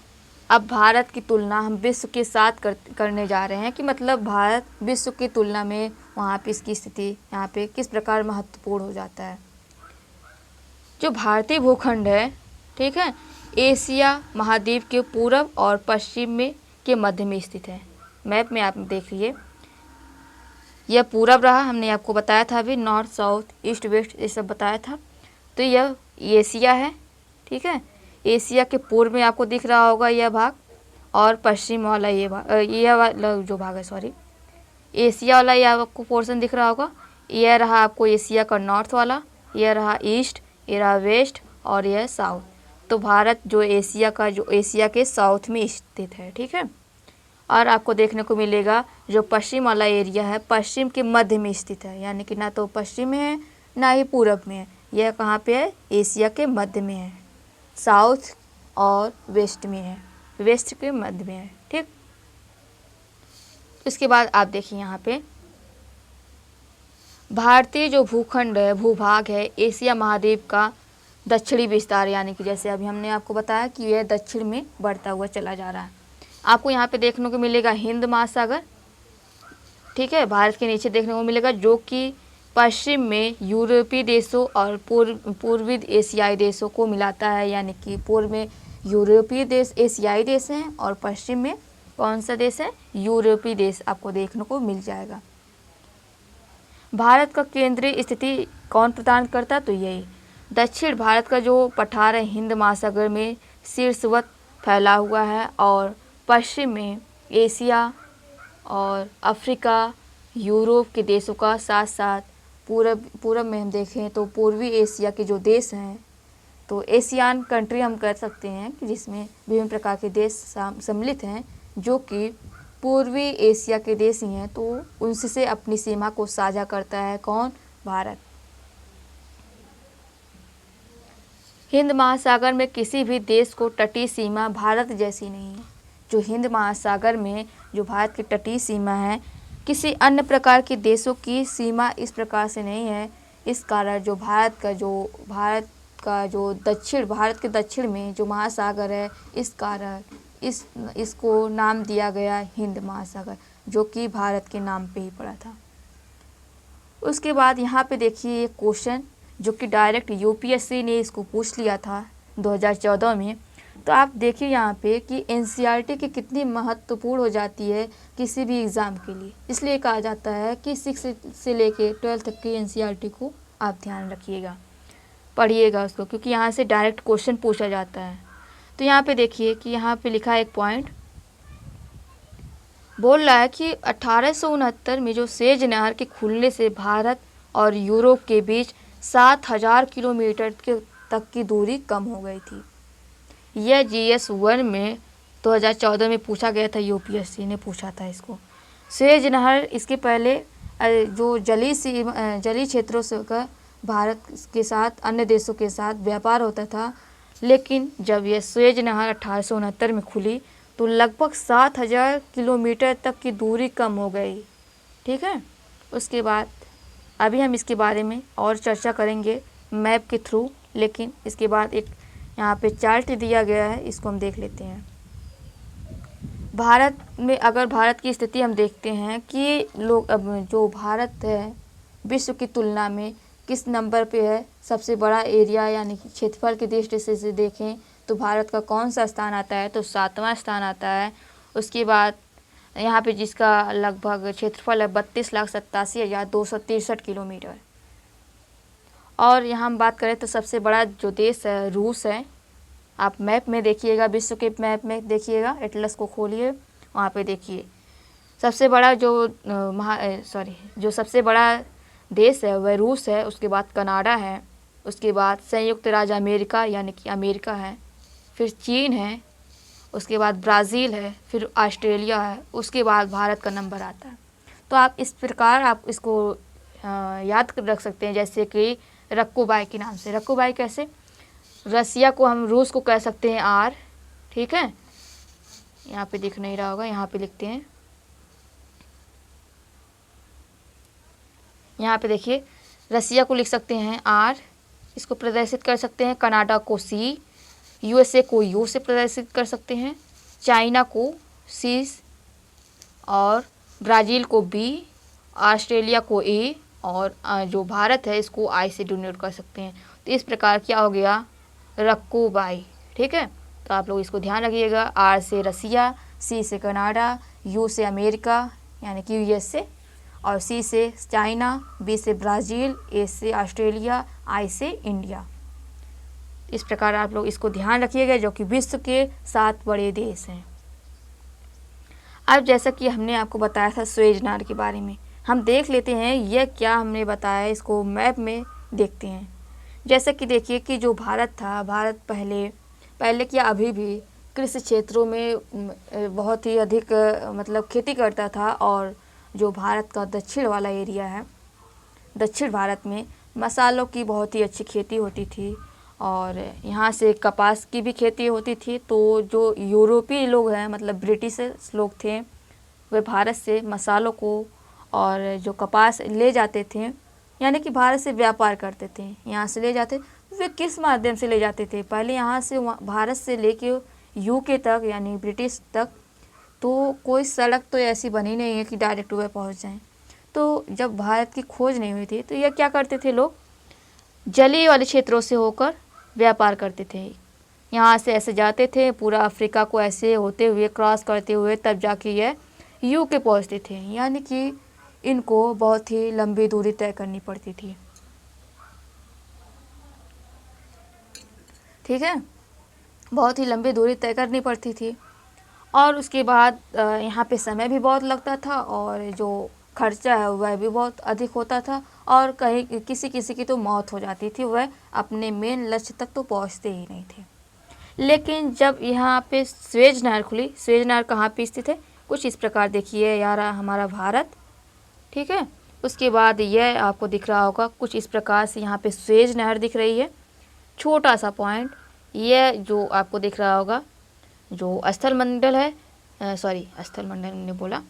अब भारत की तुलना हम विश्व के साथ करने जा रहे हैं कि मतलब भारत विश्व की तुलना में वहाँ पे इसकी स्थिति यहाँ पे किस प्रकार महत्वपूर्ण हो जाता है। जो भारतीय भूखंड है, ठीक है, एशिया महाद्वीप के पूर्व और पश्चिम में के मध्य में स्थित है। मैप में आप देखिए, यह पूरब रहा, हमने आपको बताया था अभी, नॉर्थ साउथ ईस्ट वेस्ट ये सब बताया था। तो यह एशिया है। ठीक है, एशिया के पूर्व में आपको दिख रहा होगा यह भाग, और पश्चिम वाला यह वाला जो भाग है, सॉरी, एशिया वाला यह आपको पोर्शन दिख रहा होगा। यह रहा आपको एशिया का नॉर्थ वाला, यह रहा ईस्ट, यह रहा वेस्ट, और यह साउथ। तो भारत जो एशिया के साउथ में स्थित है। ठीक है, और आपको देखने को मिलेगा जो पश्चिम वाला एरिया है पश्चिम के मध्य में स्थित है, यानी कि ना तो पश्चिम में है ना ही पूरब में है। यह कहाँ पे है, एशिया के मध्य में है, साउथ और वेस्ट में है, वेस्ट के मध्य में है। ठीक, इसके बाद आप देखिए यहाँ पे भारतीय जो भूखंड है, भूभाग है, एशिया महाद्वीप का दक्षिणी विस्तार, यानी कि जैसे अभी हमने आपको बताया कि यह दक्षिण में बढ़ता हुआ चला जा रहा है। आपको यहाँ पे देखने को मिलेगा हिंद महासागर, ठीक है, भारत के नीचे देखने को मिलेगा, जो कि पश्चिम में यूरोपीय देशों और पूर्वी एशियाई देशों को मिलाता है। यानी कि पूर्व में यूरोपीय देश एशियाई देश हैं, और पश्चिम में कौन सा देश है, यूरोपीय देश आपको देखने को मिल जाएगा। भारत का केंद्रीय स्थिति कौन प्रदान करता, तो यही दक्षिण भारत का जो पठार है हिंद महासागर में शीर्षवत फैला हुआ है, और पश्चिम में एशिया और अफ्रीका, यूरोप के देशों का, साथ साथ पूरब में हम देखें तो पूर्वी एशिया के जो देश हैं, तो एशियान कंट्री हम कह सकते हैं कि जिसमें विभिन्न प्रकार के देश सम्मिलित हैं, जो कि पूर्वी एशिया के देश ही हैं। तो उनसे अपनी सीमा को साझा करता है कौन, भारत। हिंद महासागर में किसी भी देश को तटीय सीमा भारत जैसी नहीं है। जो हिंद महासागर में जो भारत की तटीय सीमा है, किसी अन्य प्रकार के देशों की सीमा इस प्रकार से नहीं है। इस कारण जो भारत का जो भारत के दक्षिण में जो महासागर है, इस कारण इसको नाम दिया गया हिंद महासागर, जो कि भारत के नाम पे ही पड़ा था। उसके बाद यहाँ पे देखिए एक क्वेश्चन जो कि डायरेक्ट यूपीएससी ने इसको पूछ लिया था 2014 में। तो आप देखिए यहाँ पे कि एनसीईआरटी की कितनी महत्वपूर्ण हो जाती है किसी भी एग्ज़ाम के लिए। इसलिए कहा जाता है कि 6 से लेके 12 तक की एनसीईआरटी को आप ध्यान रखिएगा, पढ़िएगा उसको, क्योंकि यहाँ से डायरेक्ट क्वेश्चन पूछा जाता है। तो यहाँ पे देखिए कि यहाँ पे लिखा है एक पॉइंट, बोल रहा है कि 1869 में जो सुएज नहर के खुलने से भारत और यूरोप के बीच 7000 किलोमीटर तक की दूरी कम हो गई थी। यह GS1 में 2014 में पूछा गया था, UPSC ने पूछा था इसको। सुएज नहर इसके पहले जो जलीय क्षेत्रों से होकर भारत के साथ अन्य देशों के साथ व्यापार होता था, लेकिन जब यह सुएज नहर 1869 में खुली तो लगभग 7000 किलोमीटर तक की दूरी कम हो गई। ठीक है, उसके बाद अभी हम इसके बारे में और चर्चा करेंगे मैप के थ्रू, लेकिन इसके बाद एक यहाँ पे चार्ट दिया गया है, इसको हम देख लेते हैं। भारत में अगर भारत की स्थिति हम देखते हैं कि लोग अब जो भारत है विश्व की तुलना में किस नंबर पे है, सबसे बड़ा एरिया यानी कि क्षेत्रफल की दृष्टि से देखें तो भारत का कौन सा स्थान आता है, तो 7वां स्थान आता है। उसके बाद यहाँ पे जिसका लगभग क्षेत्रफल है 32,87,263 किलोमीटर। और यहाँ हम बात करें तो सबसे बड़ा जो देश है रूस है। आप मैप में देखिएगा, विश्व के मैप में देखिएगा, एटलस को खोलिए, वहाँ पे देखिए सबसे बड़ा जो सबसे बड़ा देश है वह रूस है। उसके बाद कनाडा है, उसके बाद संयुक्त राज्य अमेरिका यानी कि अमेरिका है, फिर चीन है, उसके बाद ब्राज़ील है, फिर ऑस्ट्रेलिया है, उसके बाद भारत का नंबर आता है। तो आप इस प्रकार आप इसको याद रख सकते हैं, जैसे कि रक्कुबाई के नाम से। रक्कुबाई कैसे, रसिया को हम रूस को कह सकते हैं R, ठीक है, यहाँ पे दिख नहीं रहा होगा, यहाँ पे लिखते हैं, यहाँ पे देखिए रसिया को लिख सकते हैं R, इसको प्रदर्शित कर सकते हैं। कनाडा को C, USA को U से प्रदर्शित कर सकते हैं, चाइना को C और ब्राज़ील को B, ऑस्ट्रेलिया को A और जो भारत है इसको I से डिनोट कर सकते हैं। तो इस प्रकार क्या हो गया, रक्कुबाई। ठीक है, तो आप लोग इसको ध्यान रखिएगा। R से रसिया, C से कनाडा, U से अमेरिका यानी कि USA और C से चाइना, B से ब्राज़ील, A से ऑस्ट्रेलिया, I से इंडिया। इस प्रकार आप लोग इसको ध्यान रखिएगा, जो कि विश्व के 7 बड़े देश हैं। अब जैसा कि हमने आपको बताया था सुएज नहर के बारे में, हम देख लेते हैं यह क्या हमने बताया, इसको मैप में देखते हैं। जैसे कि देखिए कि जो भारत था, भारत पहले क्या अभी भी कृषि क्षेत्रों में बहुत ही अधिक मतलब खेती करता था। और जो भारत का दक्षिण वाला एरिया है, दक्षिण भारत में मसालों की बहुत ही अच्छी खेती होती थी और यहाँ से कपास की भी खेती होती थी। तो जो यूरोपीय लोग हैं, मतलब ब्रिटिश लोग थे, वे भारत से मसालों को और जो कपास ले जाते थे, यानी कि भारत से व्यापार करते थे, यहाँ से ले जाते। वे किस माध्यम से ले जाते थे, पहले यहाँ से भारत से लेके UK तक यानी ब्रिटिश तक, तो कोई सड़क तो ऐसी बनी नहीं है कि डायरेक्ट वे पहुँच जाएँ। तो जब भारत की खोज नहीं हुई थी तो यह क्या करते थे, लोग जलीय वाले क्षेत्रों से होकर व्यापार करते थे। यहाँ से ऐसे जाते थे, पूरा अफ्रीका को ऐसे होते हुए क्रॉस करते हुए तब जाके यह UK पहुँचते थे। यानी कि इनको बहुत ही लंबी दूरी तय करनी पड़ती थी। ठीक है, बहुत ही लंबी दूरी तय करनी पड़ती थी। और उसके बाद यहाँ पे समय भी बहुत लगता था और जो खर्चा है वह भी बहुत अधिक होता था। और कहीं किसी की तो मौत हो जाती थी, वह अपने मेन लक्ष्य तक तो पहुँचते ही नहीं थे। लेकिन जब यहाँ पे सुएज नहर खुली, सुएज नहर कहाँ पे स्थित है, कुछ इस प्रकार देखिए यार, हमारा भारत। ठीक है, उसके बाद यह आपको दिख रहा होगा कुछ इस प्रकार से, यहाँ पे सुएज नहर दिख रही है, छोटा सा पॉइंट। यह जो आपको दिख रहा होगा जो स्थल मंडल है, स्थल मंडल ने बोला,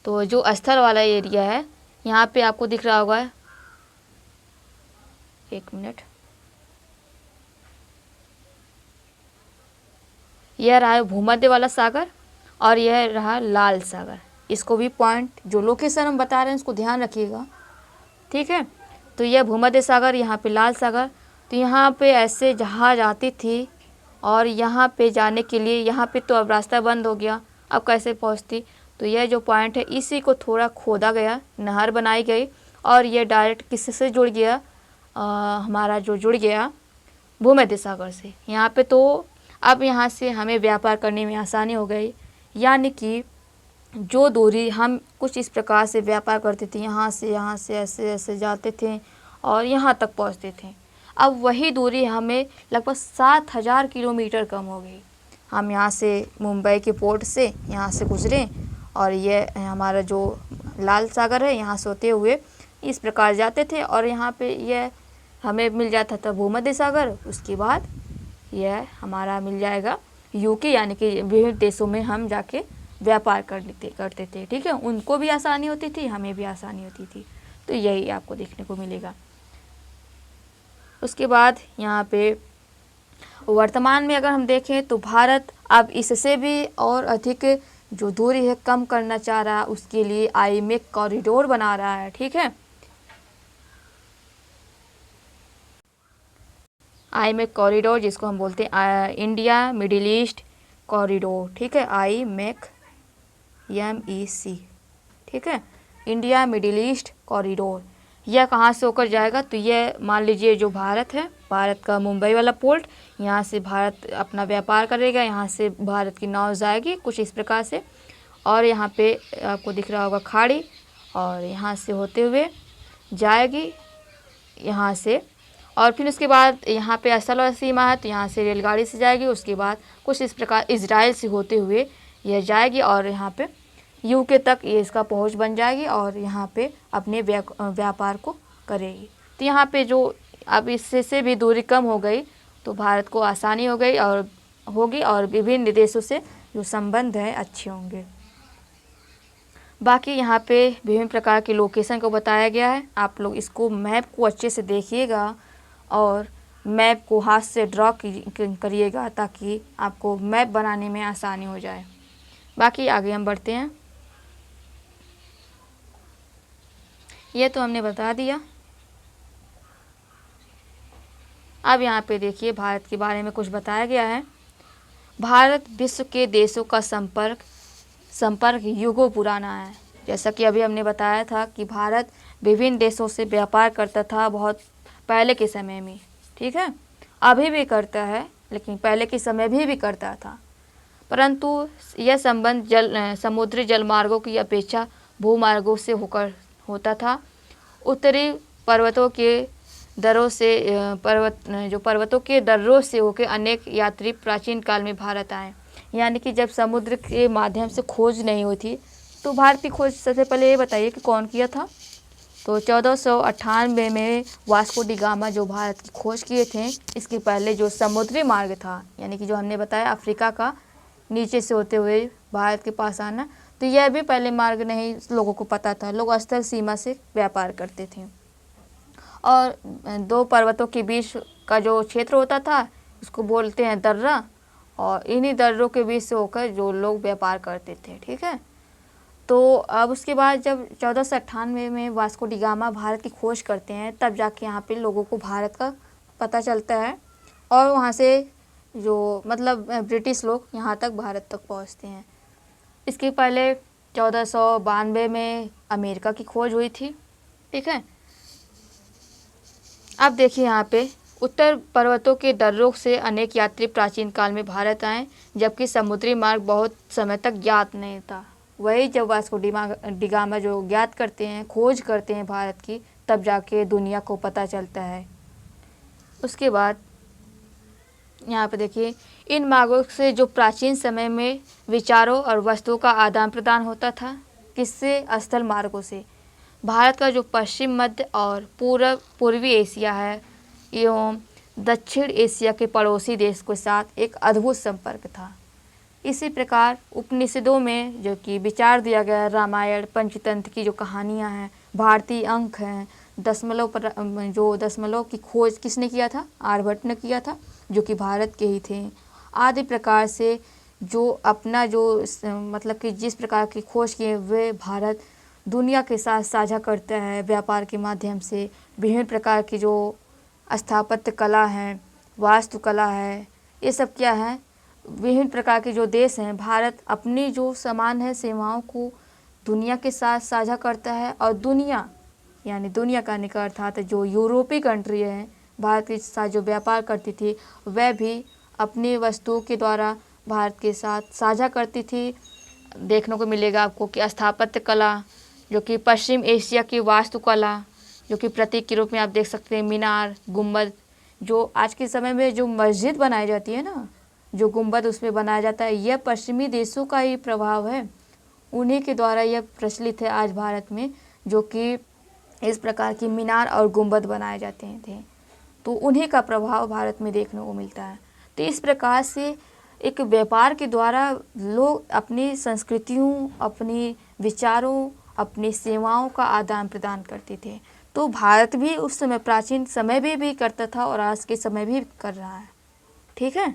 तो जो स्थल वाला एरिया है यहाँ पे आपको दिख रहा होगा, एक मिनट, यह रहा भूमध्य वाला सागर और यह रहा लाल सागर। इसको भी पॉइंट जो लोकेशन हम बता रहे हैं उसको ध्यान रखिएगा। ठीक है, तो यह भूमध्य सागर, यहाँ पे लाल सागर। तो यहाँ पे ऐसे जहाज आती थी और यहाँ पे जाने के लिए, यहाँ पे तो अब रास्ता बंद हो गया, अब कैसे पहुँचती। तो यह जो पॉइंट है इसी को थोड़ा खोदा गया, नहर बनाई गई और ये डायरेक्ट किससे जुड़ गया, हमारा जो जुड़ गया भूमध्य सागर से। यहाँ पे तो अब यहाँ से हमें व्यापार करने में आसानी हो गई, यानी कि जो दूरी हम कुछ इस प्रकार से व्यापार करते थे, यहाँ से ऐसे ऐसे जाते थे और यहाँ तक पहुँचते थे, अब वही दूरी हमें लगभग 7,000 किलोमीटर कम हो गई। हम यहाँ से मुंबई के पोर्ट से यहाँ से गुजरे और ये हमारा जो लाल सागर है यहाँ से होते हुए इस प्रकार जाते थे और यहाँ पे ये हमें मिल जाता था भूमध्य सागर। उसके बाद यह हमारा मिल जाएगा यूके, यानी कि विभिन्न देशों में हम जाके व्यापार करते थे। ठीक है, उनको भी आसानी होती थी, हमें भी आसानी होती थी। तो यही आपको देखने को मिलेगा। उसके बाद यहाँ पे वर्तमान में अगर हम देखें तो भारत अब इससे भी और अधिक जो दूरी है कम करना चाह रहा है, उसके लिए आईमेक कॉरिडोर बना रहा है। ठीक है, आईमेक कॉरिडोर जिसको हम बोलते हैं इंडिया मिडिल ईस्ट कॉरिडोर। ठीक है, आईमेक MEC। ठीक है, इंडिया मिडिल ईस्ट कॉरिडोर। यह कहाँ से होकर जाएगा, तो यह मान लीजिए जो भारत है, भारत का मुंबई वाला पोर्ट, यहाँ से भारत अपना व्यापार करेगा, यहाँ से भारत की नाव जाएगी कुछ इस प्रकार से, और यहाँ पे आपको दिख रहा होगा खाड़ी, और यहाँ से होते हुए जाएगी यहाँ से, और फिर उसके बाद यहाँ पे असल सीमा है तो यहाँ से रेलगाड़ी से जाएगी। उसके बाद कुछ इस प्रकार इजराइल से होते हुए यह जाएगी और यहाँ पे यूके तक ये इसका पहुँच बन जाएगी और यहाँ पे अपने व्यापार को करेगी। तो यहाँ पे जो अब इससे से भी दूरी कम हो गई तो भारत को आसानी हो गई और होगी, और विभिन्न देशों से जो संबंध है अच्छे होंगे। बाकी यहाँ पे विभिन्न प्रकार के लोकेशन को बताया गया है। आप लोग इसको मैप को अच्छे से देखिएगा और मैप को हाथ से ड्रॉ करिएगा ताकि आपको मैप बनाने में आसानी हो जाए। बाकी आगे हम बढ़ते हैं। ये तो हमने बता दिया। अब यहाँ पे देखिए भारत के बारे में कुछ बताया गया है। भारत विश्व के देशों का संपर्क युगों पुराना है। जैसा कि अभी हमने बताया था कि भारत विभिन्न देशों से व्यापार करता था बहुत पहले के समय में। ठीक है, अभी भी करता है, लेकिन पहले के समय भी करता था, परंतु यह संबंध समुद्री जलमार्गों की अपेक्षा भूमार्गों से होकर होता था। उत्तरी पर्वतों के दर्रों से होकर अनेक यात्री प्राचीन काल में भारत आए। यानी कि जब समुद्र के माध्यम से खोज नहीं हुई थी तो भारत की खोज सबसे पहले ये बताइए कि कौन किया था। तो 1498 में वास्को डी गामा जो भारत की खोज किए थे। इसके पहले जो समुद्री मार्ग था, यानी कि जो हमने बताया अफ्रीका का नीचे से होते हुए भारत के पास आना, तो यह भी पहले मार्ग नहीं लोगों को पता था। लोग स्थल सीमा से व्यापार करते थे और दो पर्वतों के बीच का जो क्षेत्र होता था उसको बोलते हैं दर्रा, और इन्हीं दर्रों के बीच से होकर जो लोग व्यापार करते थे। ठीक है, तो अब उसके बाद जब 1498 में वास्को डी गामा भारत की खोज करते हैं तब जाके यहाँ पे लोगों को भारत का पता चलता है और वहाँ से जो मतलब ब्रिटिश लोग यहाँ तक भारत तक पहुँचते हैं। इसके पहले 1492 में अमेरिका की खोज हुई थी। ठीक है, अब देखिए यहाँ पे उत्तर पर्वतों के दर्रों से अनेक यात्री प्राचीन काल में भारत आए, जबकि समुद्री मार्ग बहुत समय तक ज्ञात नहीं था। वही जब वास्को डी गामा जो ज्ञात करते हैं, खोज करते हैं भारत की, तब जाके दुनिया को पता चलता है। उसके बाद यहाँ पे देखिए इन मार्गों से जो प्राचीन समय में विचारों और वस्तुओं का आदान प्रदान होता था, किससे? स्थल मार्गों से। भारत का जो पश्चिम मध्य और पूर्वी एशिया है एवं दक्षिण एशिया के पड़ोसी देश के साथ एक अद्भुत संपर्क था। इसी प्रकार उपनिषदों में जो कि विचार दिया गया, रामायण पंचतंत्र की जो कहानियाँ हैं, भारतीय अंक हैं, दशमलव की खोज किसने किया था? आर्यभट्ट ने किया था, जो कि भारत के ही थे। आदि प्रकार से जो अपना जो मतलब कि जिस प्रकार की खोज किए वे भारत दुनिया के साथ साझा करता है व्यापार के माध्यम से। विभिन्न प्रकार की जो स्थापत्य कला है, वास्तुकला है, ये सब क्या है? विभिन्न प्रकार के जो देश हैं, भारत अपनी जो सामान है सेवाओं को दुनिया के साथ साझा करता है। और दुनिया यानी दुनिया का निकट अर्थात जो यूरोपीय कंट्री है भारत के साथ जो व्यापार करती थी, वह भी अपनी वस्तुओं के द्वारा भारत के साथ साझा करती थी। देखने को मिलेगा आपको कि स्थापत्य कला, जो कि पश्चिम एशिया की वास्तुकला, जो कि प्रतीक के रूप में आप देख सकते हैं मीनार, गुंबद। जो आज के समय में जो मस्जिद बनाई जाती है ना, जो गुंबद उसमें बनाया जाता है, यह पश्चिमी देशों का ही प्रभाव है। उन्हीं के द्वारा यह प्रचलित है आज भारत में, जो कि इस प्रकार की मीनार और गुंबद बनाए जाते थे। तो उन्हीं का प्रभाव भारत में देखने को मिलता है। तो इस प्रकार से एक व्यापार के द्वारा लोग अपनी संस्कृतियों, अपनी विचारों, अपनी सेवाओं का आदान प्रदान करते थे। तो भारत भी उस समय प्राचीन समय में भी करता था और आज के समय भी कर रहा है। ठीक है।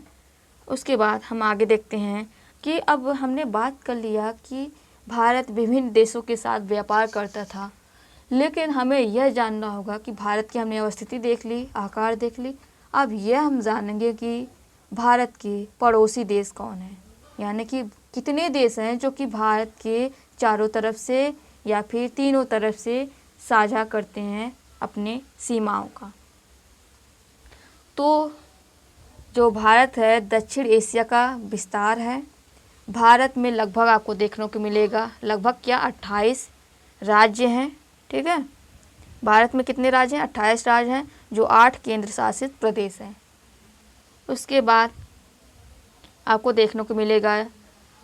उसके बाद हम आगे देखते हैं कि अब हमने बात कर लिया कि भारत विभिन्न देशों के साथ व्यापार करता था, लेकिन हमें यह जानना होगा कि भारत की हमने अवस्थिति देख ली, आकार देख ली। अब यह हम जानेंगे कि भारत के पड़ोसी देश कौन है, यानी कि कितने देश हैं जो कि भारत के चारों तरफ से या फिर तीनों तरफ से साझा करते हैं अपने सीमाओं का। तो जो भारत है दक्षिण एशिया का विस्तार है। भारत में लगभग आपको देखने को मिलेगा लगभग क्या 28 राज्य हैं। ठीक है। भारत में कितने राज्य हैं? 28 राज्य हैं, जो 8 केंद्र शासित प्रदेश हैं। उसके बाद आपको देखने को मिलेगा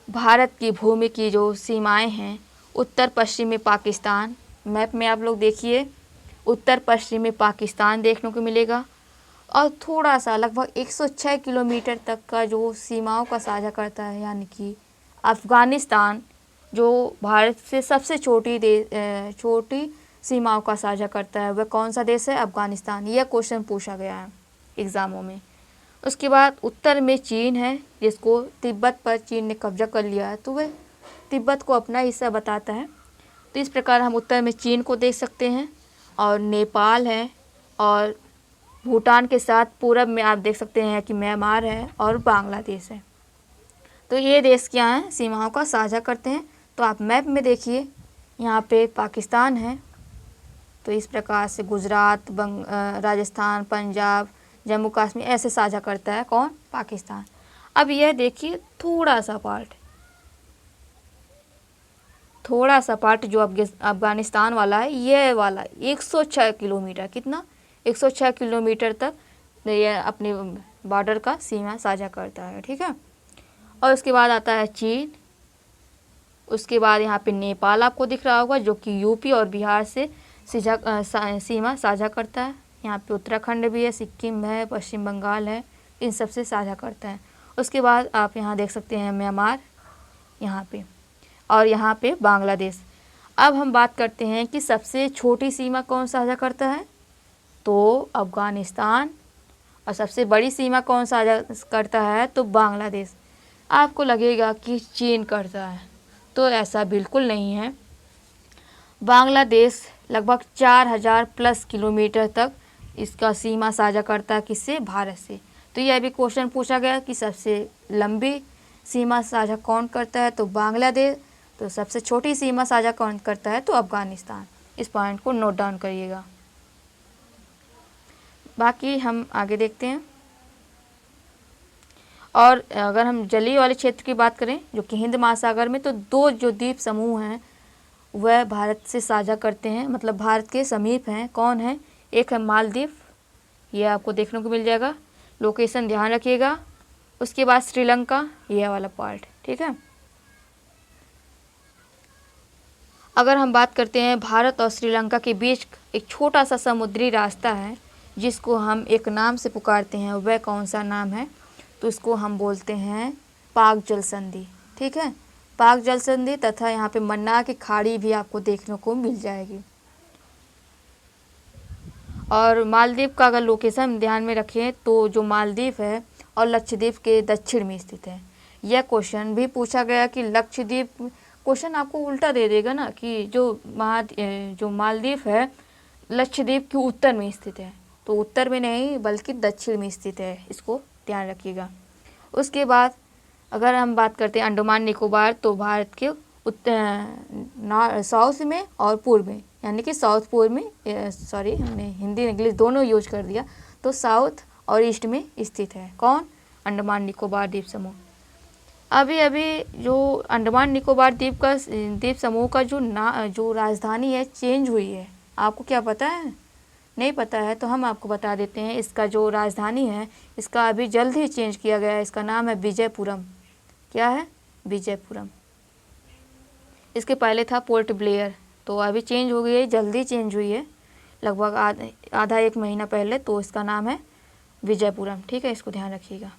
भारत की भूमि की जो सीमाएं हैं, उत्तर पश्चिम में पाकिस्तान, मैप में आप लोग देखिए उत्तर पश्चिम में पाकिस्तान देखने को मिलेगा, और थोड़ा सा लगभग 106 किलोमीटर तक का जो सीमाओं का साझा करता है, यानी कि अफ़गानिस्तान जो भारत से सबसे छोटी सीमाओं का साझा करता है, वह कौन सा देश है? अफ़गानिस्तान। यह क्वेश्चन पूछा गया है एग्ज़ामों में। उसके बाद उत्तर में चीन है, जिसको तिब्बत पर चीन ने कब्जा कर लिया है, तो वह तिब्बत को अपना हिस्सा बताता है। तो इस प्रकार हम उत्तर में चीन को देख सकते हैं, और नेपाल है, और भूटान के साथ पूरब में आप देख सकते हैं कि म्यांमार है और बांग्लादेश है। तो ये देश क्या हैं? सीमाओं का साझा करते हैं। तो आप मैप में देखिए, यहाँ पे पाकिस्तान है, तो इस प्रकार से गुजरात, राजस्थान, पंजाब, जम्मू कश्मीर ऐसे साझा करता है कौन? पाकिस्तान। अब यह देखिए थोड़ा सा पार्ट जो अफ़गानिस्तान वाला है, यह वाला 106 किलोमीटर, कितना? 106 किलोमीटर तक यह अपने बॉर्डर का सीमा साझा करता है। ठीक है। और उसके बाद आता है चीन। उसके बाद यहाँ पे नेपाल आपको दिख रहा होगा, जो कि यूपी और बिहार से सीमा साझा करता है। यहाँ पे उत्तराखंड भी है, सिक्किम है, पश्चिम बंगाल है, इन सब से साझा करता है। उसके बाद आप यहाँ देख सकते हैं म्यांमार यहाँ पे, और यहाँ पे बांग्लादेश। अब हम बात करते हैं कि सबसे छोटी सीमा कौन साझा करता है, तो अफ़गानिस्तान। और सबसे बड़ी सीमा कौन साझा करता है, तो बांग्लादेश। आपको लगेगा कि चीन करता है, तो ऐसा बिल्कुल नहीं है। बांग्लादेश लगभग 4000 प्लस किलोमीटर तक इसका सीमा साझा करता है, किससे? भारत से। तो यह भी क्वेश्चन पूछा गया कि सबसे लंबी सीमा साझा कौन करता है, तो बांग्लादेश। तो सबसे छोटी सीमा साझा कौन करता है, तो अफ़गानिस्तान। इस पॉइंट को नोट डाउन करिएगा। बाकी हम आगे देखते हैं। और अगर हम जलीय वाले क्षेत्र की बात करें, जो कि हिंद महासागर में, तो 2 जो द्वीप समूह हैं वह भारत से साझा करते हैं, मतलब भारत के समीप हैं। कौन है? एक है मालदीव, यह आपको देखने को मिल जाएगा, लोकेशन ध्यान रखिएगा। उसके बाद श्रीलंका, यह वाला पार्ट। ठीक है। अगर हम बात करते हैं भारत और श्रीलंका के बीच एक छोटा सा समुद्री रास्ता है, जिसको हम एक नाम से पुकारते हैं, वह कौन सा नाम है, तो इसको हम बोलते हैं पाक जल संधि। ठीक है। पाक जल संधि, तथा यहाँ पे मन्नार की खाड़ी भी आपको देखने को मिल जाएगी। और मालदीव का अगर लोकेशन ध्यान में रखें, तो जो मालदीव है और लक्षद्वीप के दक्षिण में स्थित है। यह क्वेश्चन भी पूछा गया कि लक्षद्वीप, क्वेश्चन आपको उल्टा दे देगा ना, कि जो मालदीव है लक्षद्वीप के उत्तर में स्थित है, तो उत्तर में नहीं बल्कि दक्षिण में स्थित है, इसको ध्यान रखिएगा। उसके बाद अगर हम बात करते हैं अंडमान निकोबार, तो भारत के साउथ में और पूर्व में, यानी कि साउथ पूर्व में, हमने हिंदी इंग्लिश दोनों यूज कर दिया, तो साउथ और ईस्ट में स्थित है। कौन? अंडमान निकोबार द्वीप समूह। अभी अभी जो अंडमान निकोबार द्वीप समूह का जो राजधानी है चेंज हुई है। आपको क्या पता है? नहीं पता है तो हम आपको बता देते हैं। इसका जो राजधानी है इसका अभी जल्द ही चेंज किया गया है। इसका नाम है विजयपुरम। क्या है? विजयपुरम। इसके पहले था पोर्ट ब्लेयर, तो अभी चेंज हो गई है, जल्दी चेंज हुई है, लगभग आधा एक महीना पहले। तो इसका नाम है विजयपुरम। ठीक है, इसको ध्यान रखिएगा।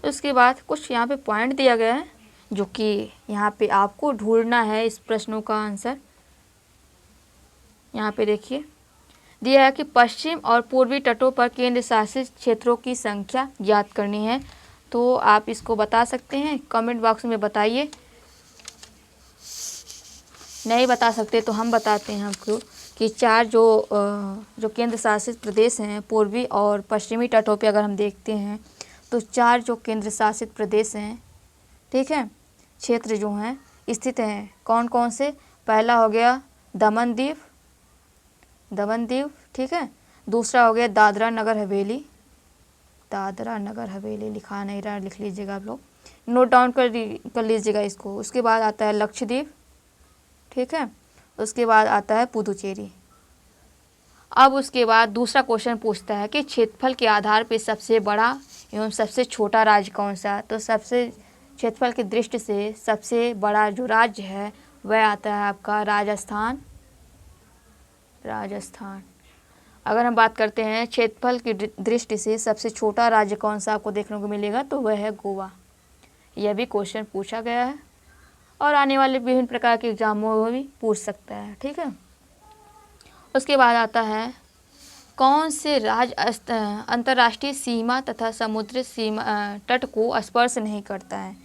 उसके बाद कुछ यहाँ पे पॉइंट दिया गया है जो कि यहाँ पे आपको ढूंढना है इस प्रश्नों का आंसर। यहाँ पे देखिए दिया है कि पश्चिम और पूर्वी तटों पर केंद्र शासित क्षेत्रों की संख्या ज्ञात करनी है। तो आप इसको बता सकते हैं, कमेंट बॉक्स में बताइए। नहीं बता सकते तो हम बताते हैं आपको कि 4 जो केंद्र शासित प्रदेश हैं पूर्वी और पश्चिमी तटों पे अगर हम देखते हैं तो 4 जो केंद्र शासित प्रदेश हैं, ठीक है, क्षेत्र जो हैं स्थित हैं, कौन कौन से? पहला हो गया दमन द्वीप, ठीक है। दूसरा हो गया दादरा नगर हवेली, लिखा नहीं रहा, लिख लीजिएगा आप लोग, नोट डाउन कर लीजिएगा इसको। उसके बाद आता है लक्षद्वीप, ठीक है। उसके बाद आता है पुदुचेरी। अब उसके बाद दूसरा क्वेश्चन पूछता है कि क्षेत्रफल के आधार पर सबसे बड़ा एवं सबसे छोटा राज्य कौन सा? तो सबसे क्षेत्रफल की दृष्टि से सबसे बड़ा जो राज्य है वह आता है आपका राजस्थान। अगर हम बात करते हैं क्षेत्रफल की दृष्टि से सबसे छोटा राज्य कौन सा आपको देखने को मिलेगा, तो वह है गोवा। यह भी क्वेश्चन पूछा गया है और आने वाले विभिन्न प्रकार के एग्जामों में भी पूछ सकता है, ठीक है। उसके बाद आता है कौन से राज्य अंतर्राष्ट्रीय सीमा तथा समुद्री सीमा तट को स्पर्श नहीं करता है?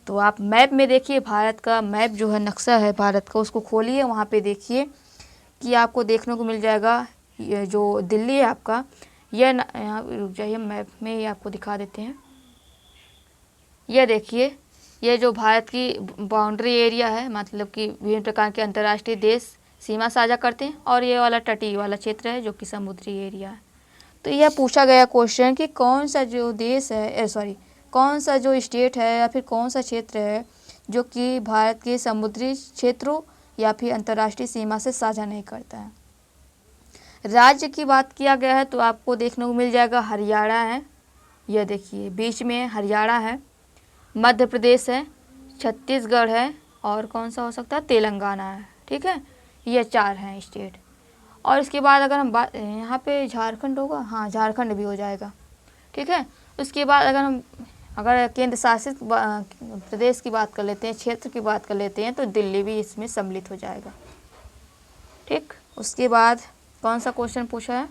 तो आप मैप में देखिए, भारत का मैप जो है, नक्शा है भारत का, उसको खोलिए, वहाँ पे देखिए कि आपको देखने को मिल जाएगा ये जो दिल्ली है आपका, यह यहाँ रुक जाइए, मैप में ही आपको दिखा देते हैं। यह देखिए, ये जो भारत की बाउंड्री एरिया है, मतलब कि विभिन्न प्रकार के अंतर्राष्ट्रीय देश सीमा साझा करते हैं, और ये वाला तटीय वाला क्षेत्र है जो कि समुद्री एरिया है। तो यह पूछा गया क्वेश्चन कि कौन सा जो देश है, कौन सा जो स्टेट है या फिर कौन सा क्षेत्र है जो कि भारत के समुद्री क्षेत्रों या फिर अंतर्राष्ट्रीय सीमा से साझा नहीं करता है। राज्य की बात किया गया है तो आपको देखने को मिल जाएगा हरियाणा है, यह देखिए बीच में हरियाणा है, मध्य प्रदेश है, छत्तीसगढ़ है, और कौन सा हो सकता है? तेलंगाना है, ठीक है। ये 4 हैं स्टेट। और इसके बाद अगर हम बात यहाँ पे झारखंड होगा, हाँ झारखंड भी हो जाएगा, ठीक है। उसके बाद अगर केंद्र शासित प्रदेश की बात कर लेते हैं, क्षेत्र की बात कर लेते हैं, तो दिल्ली भी इसमें सम्मिलित हो जाएगा, ठीक। उसके बाद कौन सा क्वेश्चन पूछा है?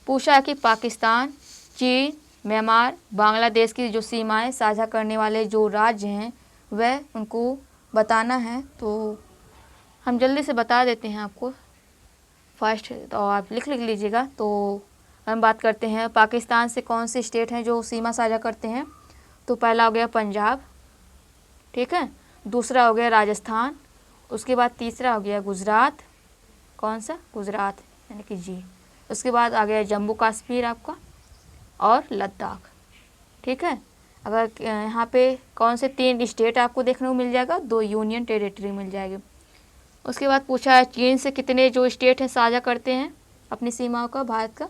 पूछा है कि पाकिस्तान, चीन, म्यांमार, बांग्लादेश की जो सीमाएं साझा करने वाले जो राज्य हैं वह उनको बताना है। तो हम जल्दी से बता देते हैं आपको फर्स्ट, तो आप लिख लीजिएगा। तो हम बात करते हैं पाकिस्तान से कौन से स्टेट हैं जो सीमा साझा करते हैं। तो पहला हो गया पंजाब, ठीक है। दूसरा हो गया राजस्थान। उसके बाद तीसरा हो गया गुजरात, कौन सा? गुजरात यानी कि जी। उसके बाद आ गया जम्मू कश्मीर आपका, और लद्दाख, ठीक है। अगर यहाँ पे कौन से 3 स्टेट आपको देखने को मिल जाएगा, 2 यूनियन टेरिटरी मिल जाएगी। उसके बाद पूछा है चीन से कितने जो स्टेट हैं साझा करते हैं अपनी सीमाओं का भारत का।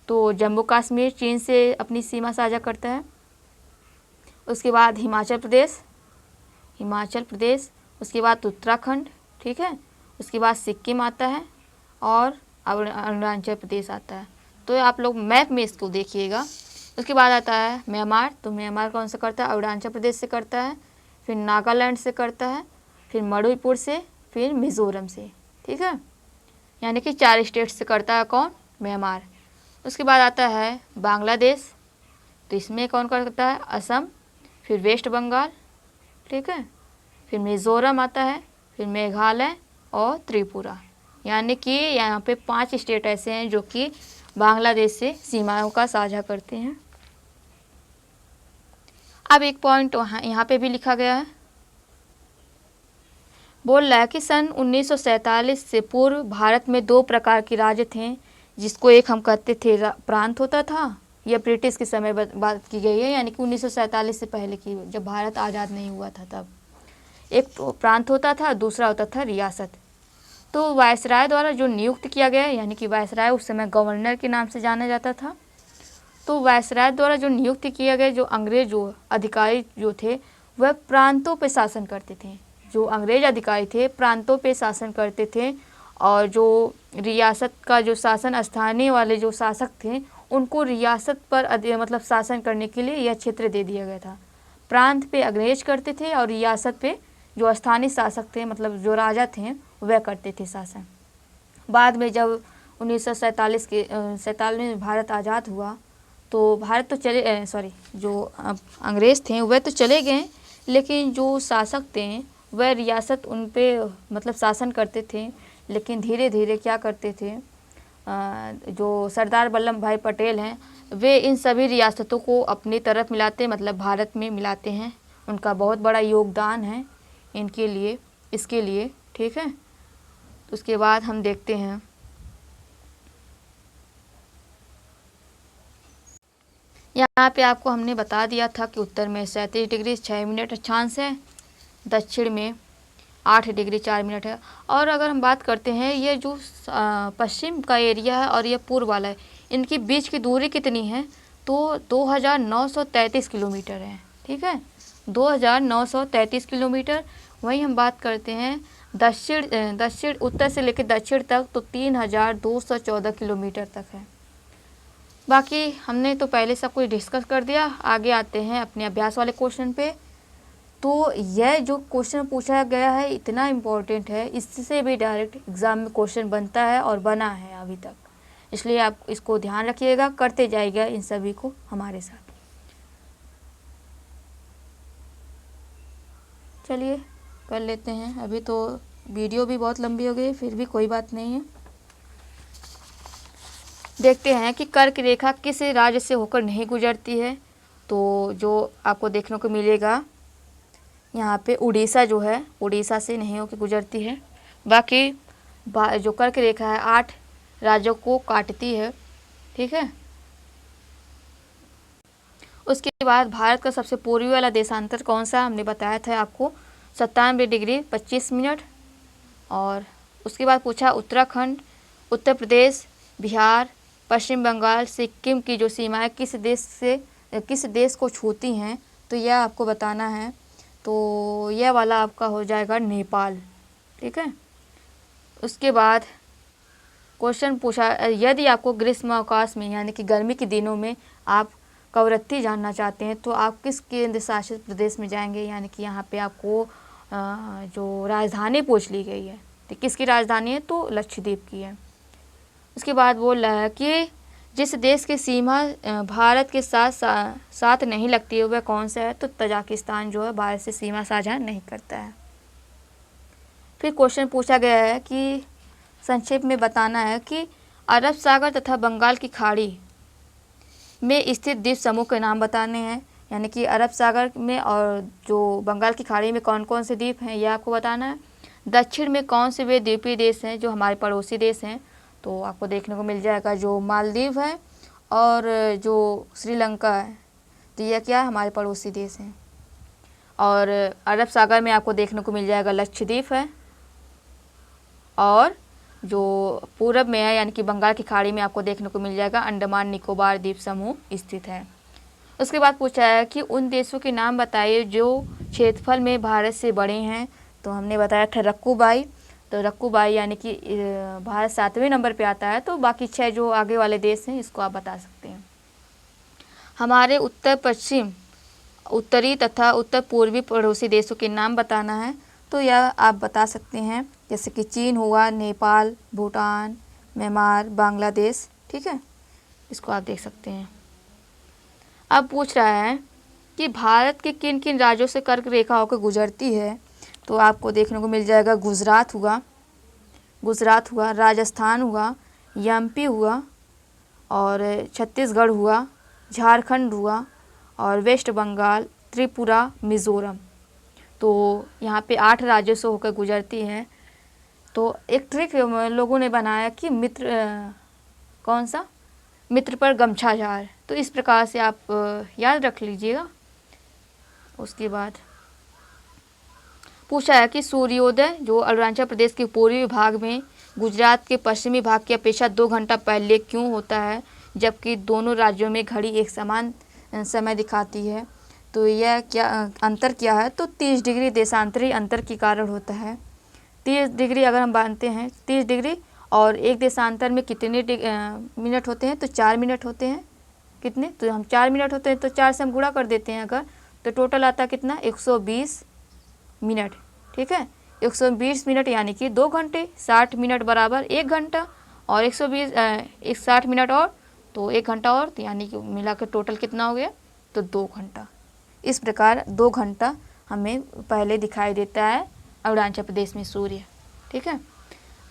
तो जम्मू कश्मीर चीन से अपनी सीमा साझा करता है। उसके बाद हिमाचल प्रदेश, उसके बाद उत्तराखंड, ठीक है। उसके बाद सिक्किम आता है और अरुणाचल प्रदेश आता है। तो आप लोग मैप में इसको देखिएगा। उसके बाद आता है म्यांमार। तो म्यांमार कौन सा करता है? अरुणाचल प्रदेश से करता है, फिर नागालैंड से करता है, फिर मणिपुर से, फिर मिज़ोरम से, ठीक है। यानी कि 4 स्टेट से करता है कौन? म्यांमार। उसके बाद आता है बांग्लादेश। तो इसमें कौन करता है? असम, फिर वेस्ट बंगाल, ठीक है, फिर मिज़ोरम आता है, फिर मेघालय और त्रिपुरा। यानी कि यहाँ पे 5 स्टेट ऐसे हैं जो कि बांग्लादेश से सीमाओं का साझा करते हैं। अब एक पॉइंट यहाँ पे भी लिखा गया है, बोल रहा है कि सन 1947 से पूर्व भारत में 2 प्रकार के राज्य थे जिसको एक हम कहते थे प्रांत होता था। यह ब्रिटिश के समय बात की गई है, यानी कि 1947 से पहले की, जब भारत आज़ाद नहीं हुआ था तब। एक तो प्रांत होता था, दूसरा होता था रियासत। तो वायसराय द्वारा जो नियुक्त किया गया, यानी कि वायसराय उस समय गवर्नर के नाम से जाना जाता था। तो वायसराय द्वारा जो नियुक्त किया गया जो अंग्रेज जो अधिकारी जो थे वह प्रांतों पे शासन करते थे। जो अंग्रेज अधिकारी थे प्रांतों पे शासन करते थे, और जो रियासत का जो शासन स्थानीय वाले जो शासक थे उनको रियासत पर मतलब शासन करने के लिए यह क्षेत्र दे दिया गया था। प्रांत पे अंग्रेज करते थे और रियासत पे जो स्थानीय शासक थे, मतलब जो राजा थे, वह करते थे शासन। बाद में जब 1947 में भारत आज़ाद हुआ तो भारत तो जो अंग्रेज़ थे वह तो चले गए, लेकिन जो शासक थे वह रियासत उन पे मतलब शासन करते थे। लेकिन धीरे धीरे क्या करते थे, जो सरदार वल्लभ भाई पटेल हैं वे इन सभी रियासतों को अपनी तरफ मिलाते, मतलब भारत में मिलाते हैं। उनका बहुत बड़ा योगदान है इसके लिए, ठीक है। उसके बाद हम देखते हैं, यहाँ पे आपको हमने बता दिया था कि उत्तर में 37 डिग्री 6 मिनट अक्षांश है, दक्षिण में 8 डिग्री 4 मिनट है। और अगर हम बात करते हैं ये जो पश्चिम का एरिया है और ये पूर्व वाला है, इनकी बीच की दूरी कितनी है, तो 2933 किलोमीटर है, ठीक है, 2933 किलोमीटर। वहीं हम बात करते हैं दक्षिण उत्तर से लेकर दक्षिण तक तो 3214 किलोमीटर तक है। बाकी हमने तो पहले सब कुछ डिस्कस कर दिया। आगे आते हैं अपने अभ्यास वाले क्वेश्चन पे। तो यह जो क्वेश्चन पूछा गया है इतना इम्पोर्टेंट है, इससे भी डायरेक्ट एग्ज़ाम में क्वेश्चन बनता है और बना है अभी तक, इसलिए आप इसको ध्यान रखिएगा, करते जाइएगा इन सभी को हमारे साथ। चलिए कर लेते हैं। अभी तो वीडियो भी बहुत लंबी हो गई, फिर भी कोई बात नहीं है। देखते हैं कि कर्क रेखा किस राज्य से होकर नहीं गुजरती है। तो जो आपको देखने को मिलेगा यहाँ पे उड़ीसा जो है, उड़ीसा से नहीं होकर गुजरती है। बाकी जो कर्क रेखा है 8 राज्यों को काटती है, ठीक है। उसके बाद भारत का सबसे पूर्वी वाला देशांतर कौन सा, हमने बताया था आपको 97 डिग्री 25 मिनट। और उसके बाद पूछा उत्तराखंड, उत्तर प्रदेश, बिहार, पश्चिम बंगाल, सिक्किम की जो सीमाएं किस देश को छूती हैं, तो यह आपको बताना है। तो यह वाला आपका हो जाएगा नेपाल, ठीक है। उसके बाद क्वेश्चन पूछा, यदि आपको ग्रीष्म अवकाश में यानी कि गर्मी के दिनों में आप कवरत्ती जानना चाहते हैं तो आप किस केंद्र शासित प्रदेश में जाएंगे, यानी कि यहाँ पे आपको जो राजधानी पूछ ली गई है, तो किसकी राजधानी है, तो लक्षद्वीप की है। उसके बाद बोल रहा है कि जिस देश की सीमा भारत के साथ नहीं लगती है वह कौन सा है, तो तजाकिस्तान जो है भारत से सीमा साझा नहीं करता है। फिर क्वेश्चन पूछा गया है कि संक्षेप में बताना है कि अरब सागर तथा बंगाल की खाड़ी में स्थित द्वीप समूह के नाम बताने हैं, यानी कि अरब सागर में और जो बंगाल की खाड़ी में कौन कौन से द्वीप हैं यह आपको बताना है। दक्षिण में कौन से वे द्वीपीय देश हैं जो हमारे पड़ोसी देश हैं, तो आपको देखने को मिल जाएगा जो मालदीव है और जो श्रीलंका है, तो यह क्या हमारे पड़ोसी देश हैं। और अरब सागर में आपको देखने को मिल जाएगा लक्षद्वीप है, और जो पूरब में है यानी कि बंगाल की खाड़ी में आपको देखने को मिल जाएगा अंडमान निकोबार द्वीप समूह स्थित है। उसके बाद पूछा है कि उन देशों के नाम बताइए जो क्षेत्रफल में भारत से बड़े हैं, तो हमने बताया था रक्कूबाई, तो रक्कूबाई यानी कि भारत 7वें नंबर पे आता है। तो बाकी 6 जो आगे वाले देश हैं इसको आप बता सकते हैं। हमारे उत्तर पश्चिम, उत्तरी तथा उत्तर पूर्वी पड़ोसी देशों के नाम बताना है, तो यह आप बता सकते हैं, जैसे कि चीन हुआ, नेपाल, भूटान, म्यांमार, बांग्लादेश, ठीक है, इसको आप देख सकते हैं। अब पूछ रहा है कि भारत के किन किन राज्यों से कर्क रेखा होकर गुजरती है, तो आपको देखने को मिल जाएगा गुजरात हुआ, राजस्थान हुआ, एमपी हुआ, और छत्तीसगढ़ हुआ, झारखंड हुआ, और वेस्ट बंगाल, त्रिपुरा, मिज़ोरम। तो यहाँ पे 8 राज्यों से होकर गुजरती है। तो एक ट्रिक लोगों ने बनाया कि कौन सा, मित्र पर गमछा झाड़। तो इस प्रकार से आप याद रख लीजिएगा। उसके बाद पूछा है कि सूर्योदय जो अरुणाचल प्रदेश के पूर्वी भाग में गुजरात के पश्चिमी भाग की अपेक्षा 2 घंटा पहले क्यों होता है, जबकि दोनों राज्यों में घड़ी एक समान समय दिखाती है। तो यह क्या अंतर क्या है, तो 30 डिग्री देशांतरी अंतर के कारण होता है। 30 डिग्री अगर हम मानते हैं 30 डिग्री और एक देशांतर में कितने मिनट होते हैं, तो 4 मिनट होते हैं। कितने, तो हम 4 मिनट होते हैं तो 4 से हम गुणा कर देते हैं अगर, तो टोटल आता है कितना, 120 मिनट। ठीक है, 120 मिनट यानी कि 2 घंटे, 60 मिनट बराबर 1 घंटा और 60 मिनट और तो 1 घंटा और, तो यानी कि मिलाकर टोटल कितना हो गया, तो 2 घंटा। इस प्रकार 2 घंटा हमें पहले दिखाई देता है अरुणाचल प्रदेश में सूर्य। ठीक है,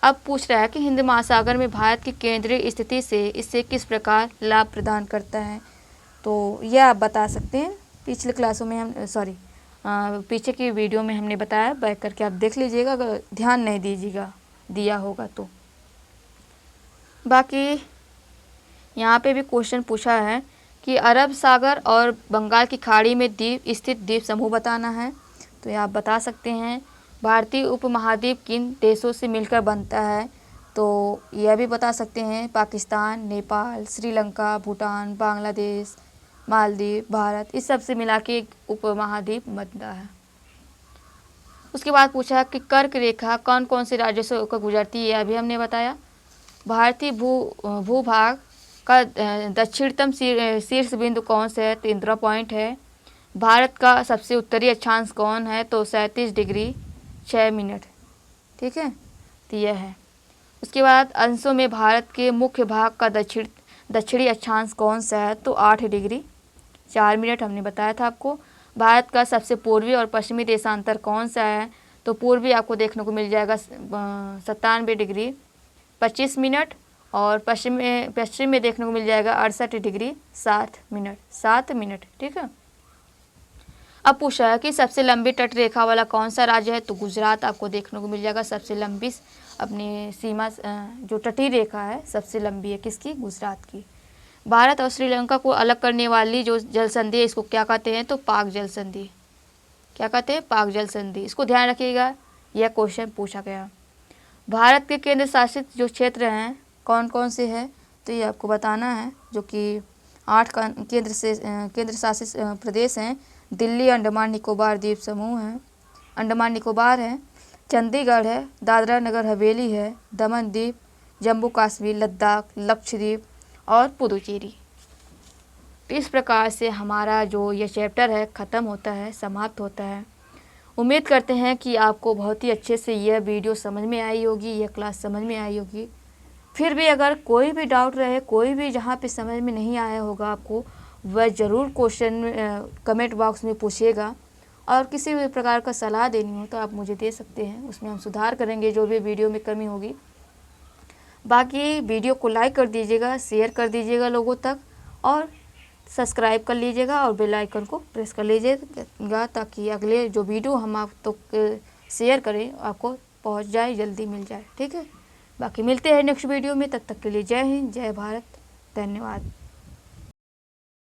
अब पूछ रहा है कि हिंद महासागर में भारत की केंद्रीय स्थिति से इससे किस प्रकार लाभ प्रदान करता है। तो यह आप बता सकते हैं, पिछले क्लासों में हम पीछे की वीडियो में हमने बताया, बैक करके आप देख लीजिएगा अगर ध्यान नहीं दीजिएगा दिया होगा तो। बाकी यहाँ पे भी क्वेश्चन पूछा है कि अरब सागर और बंगाल की खाड़ी में द्वीप स्थित द्वीप समूह बताना है। तो ये आप बता सकते हैं भारतीय उपमहाद्वीप किन देशों से मिलकर बनता है। तो यह भी बता सकते हैं पाकिस्तान, नेपाल, श्रीलंका, भूटान, बांग्लादेश, मालदीव, भारत, इस सब से मिला के एक उपमहाद्वीप बनता है। उसके बाद पूछा है कि कर्क रेखा कौन कौन से राज्यों से होकर गुजरती है, यह भी हमने बताया। भारतीय भूभाग का दक्षिणतम शीर्ष बिंदु कौन से है, तो इंदिरा पॉइंट है। भारत का सबसे उत्तरी अक्षांश कौन है, तो 37 डिग्री 6 मिनट। ठीक है, तो यह है। उसके बाद अंशों में भारत के मुख्य भाग का दक्षिणी अक्षांश कौन सा है, तो 8 डिग्री 4 मिनट हमने बताया था आपको। भारत का सबसे पूर्वी और पश्चिमी देशांतर कौन सा है, तो पूर्वी आपको देखने को मिल जाएगा 97 डिग्री 25 मिनट और पश्चिम में देखने को मिल जाएगा 68 डिग्री 7 मिनट। ठीक है, अब पूछा है कि सबसे लंबी तट रेखा वाला कौन सा राज्य है, तो गुजरात आपको देखने को मिल जाएगा। सबसे लंबी अपनी सीमा जो तटीय रेखा है सबसे लंबी है किसकी, गुजरात की। भारत और श्रीलंका को अलग करने वाली जो जल संधि है इसको क्या कहते हैं, तो पाक जल संधि। क्या कहते हैं, पाक जल संधि। इसको ध्यान रखिएगा, यह क्वेश्चन पूछा गया। भारत के केंद्र शासित जो क्षेत्र हैं कौन कौन से हैं, तो ये आपको बताना है, जो कि 8 केंद्र शासित प्रदेश हैं। दिल्ली, अंडमान निकोबार द्वीप समूह है, अंडमान निकोबार है, चंडीगढ़ है, दादरा नगर हवेली है, दमन द्वीप, जम्मू कश्मीर, लद्दाख, लक्षद्वीप और पुदुचेरी। इस प्रकार से हमारा जो ये चैप्टर है ख़त्म होता है, समाप्त होता है। उम्मीद करते हैं कि आपको बहुत ही अच्छे से यह वीडियो समझ में आई होगी, यह क्लास समझ में आई होगी। फिर भी अगर कोई भी डाउट रहे, कोई भी जहाँ पे समझ में नहीं आया होगा आपको, वह ज़रूर क्वेश्चन कमेंट बॉक्स में पूछिएगा। और किसी भी प्रकार का सलाह देनी हो तो आप मुझे दे सकते हैं, उसमें हम सुधार करेंगे जो भी वीडियो में कमी होगी। बाकी वीडियो को लाइक कर दीजिएगा, शेयर कर दीजिएगा लोगों तक और सब्सक्राइब कर लीजिएगा और बेल आइकन को प्रेस कर लीजिएगा, ताकि अगले जो वीडियो हम आप तो शेयर करें आपको पहुंच जाए, जल्दी मिल जाए। ठीक है, बाकी मिलते हैं नेक्स्ट वीडियो में, तब तक के लिए जय हिंद, जय भारत, धन्यवाद।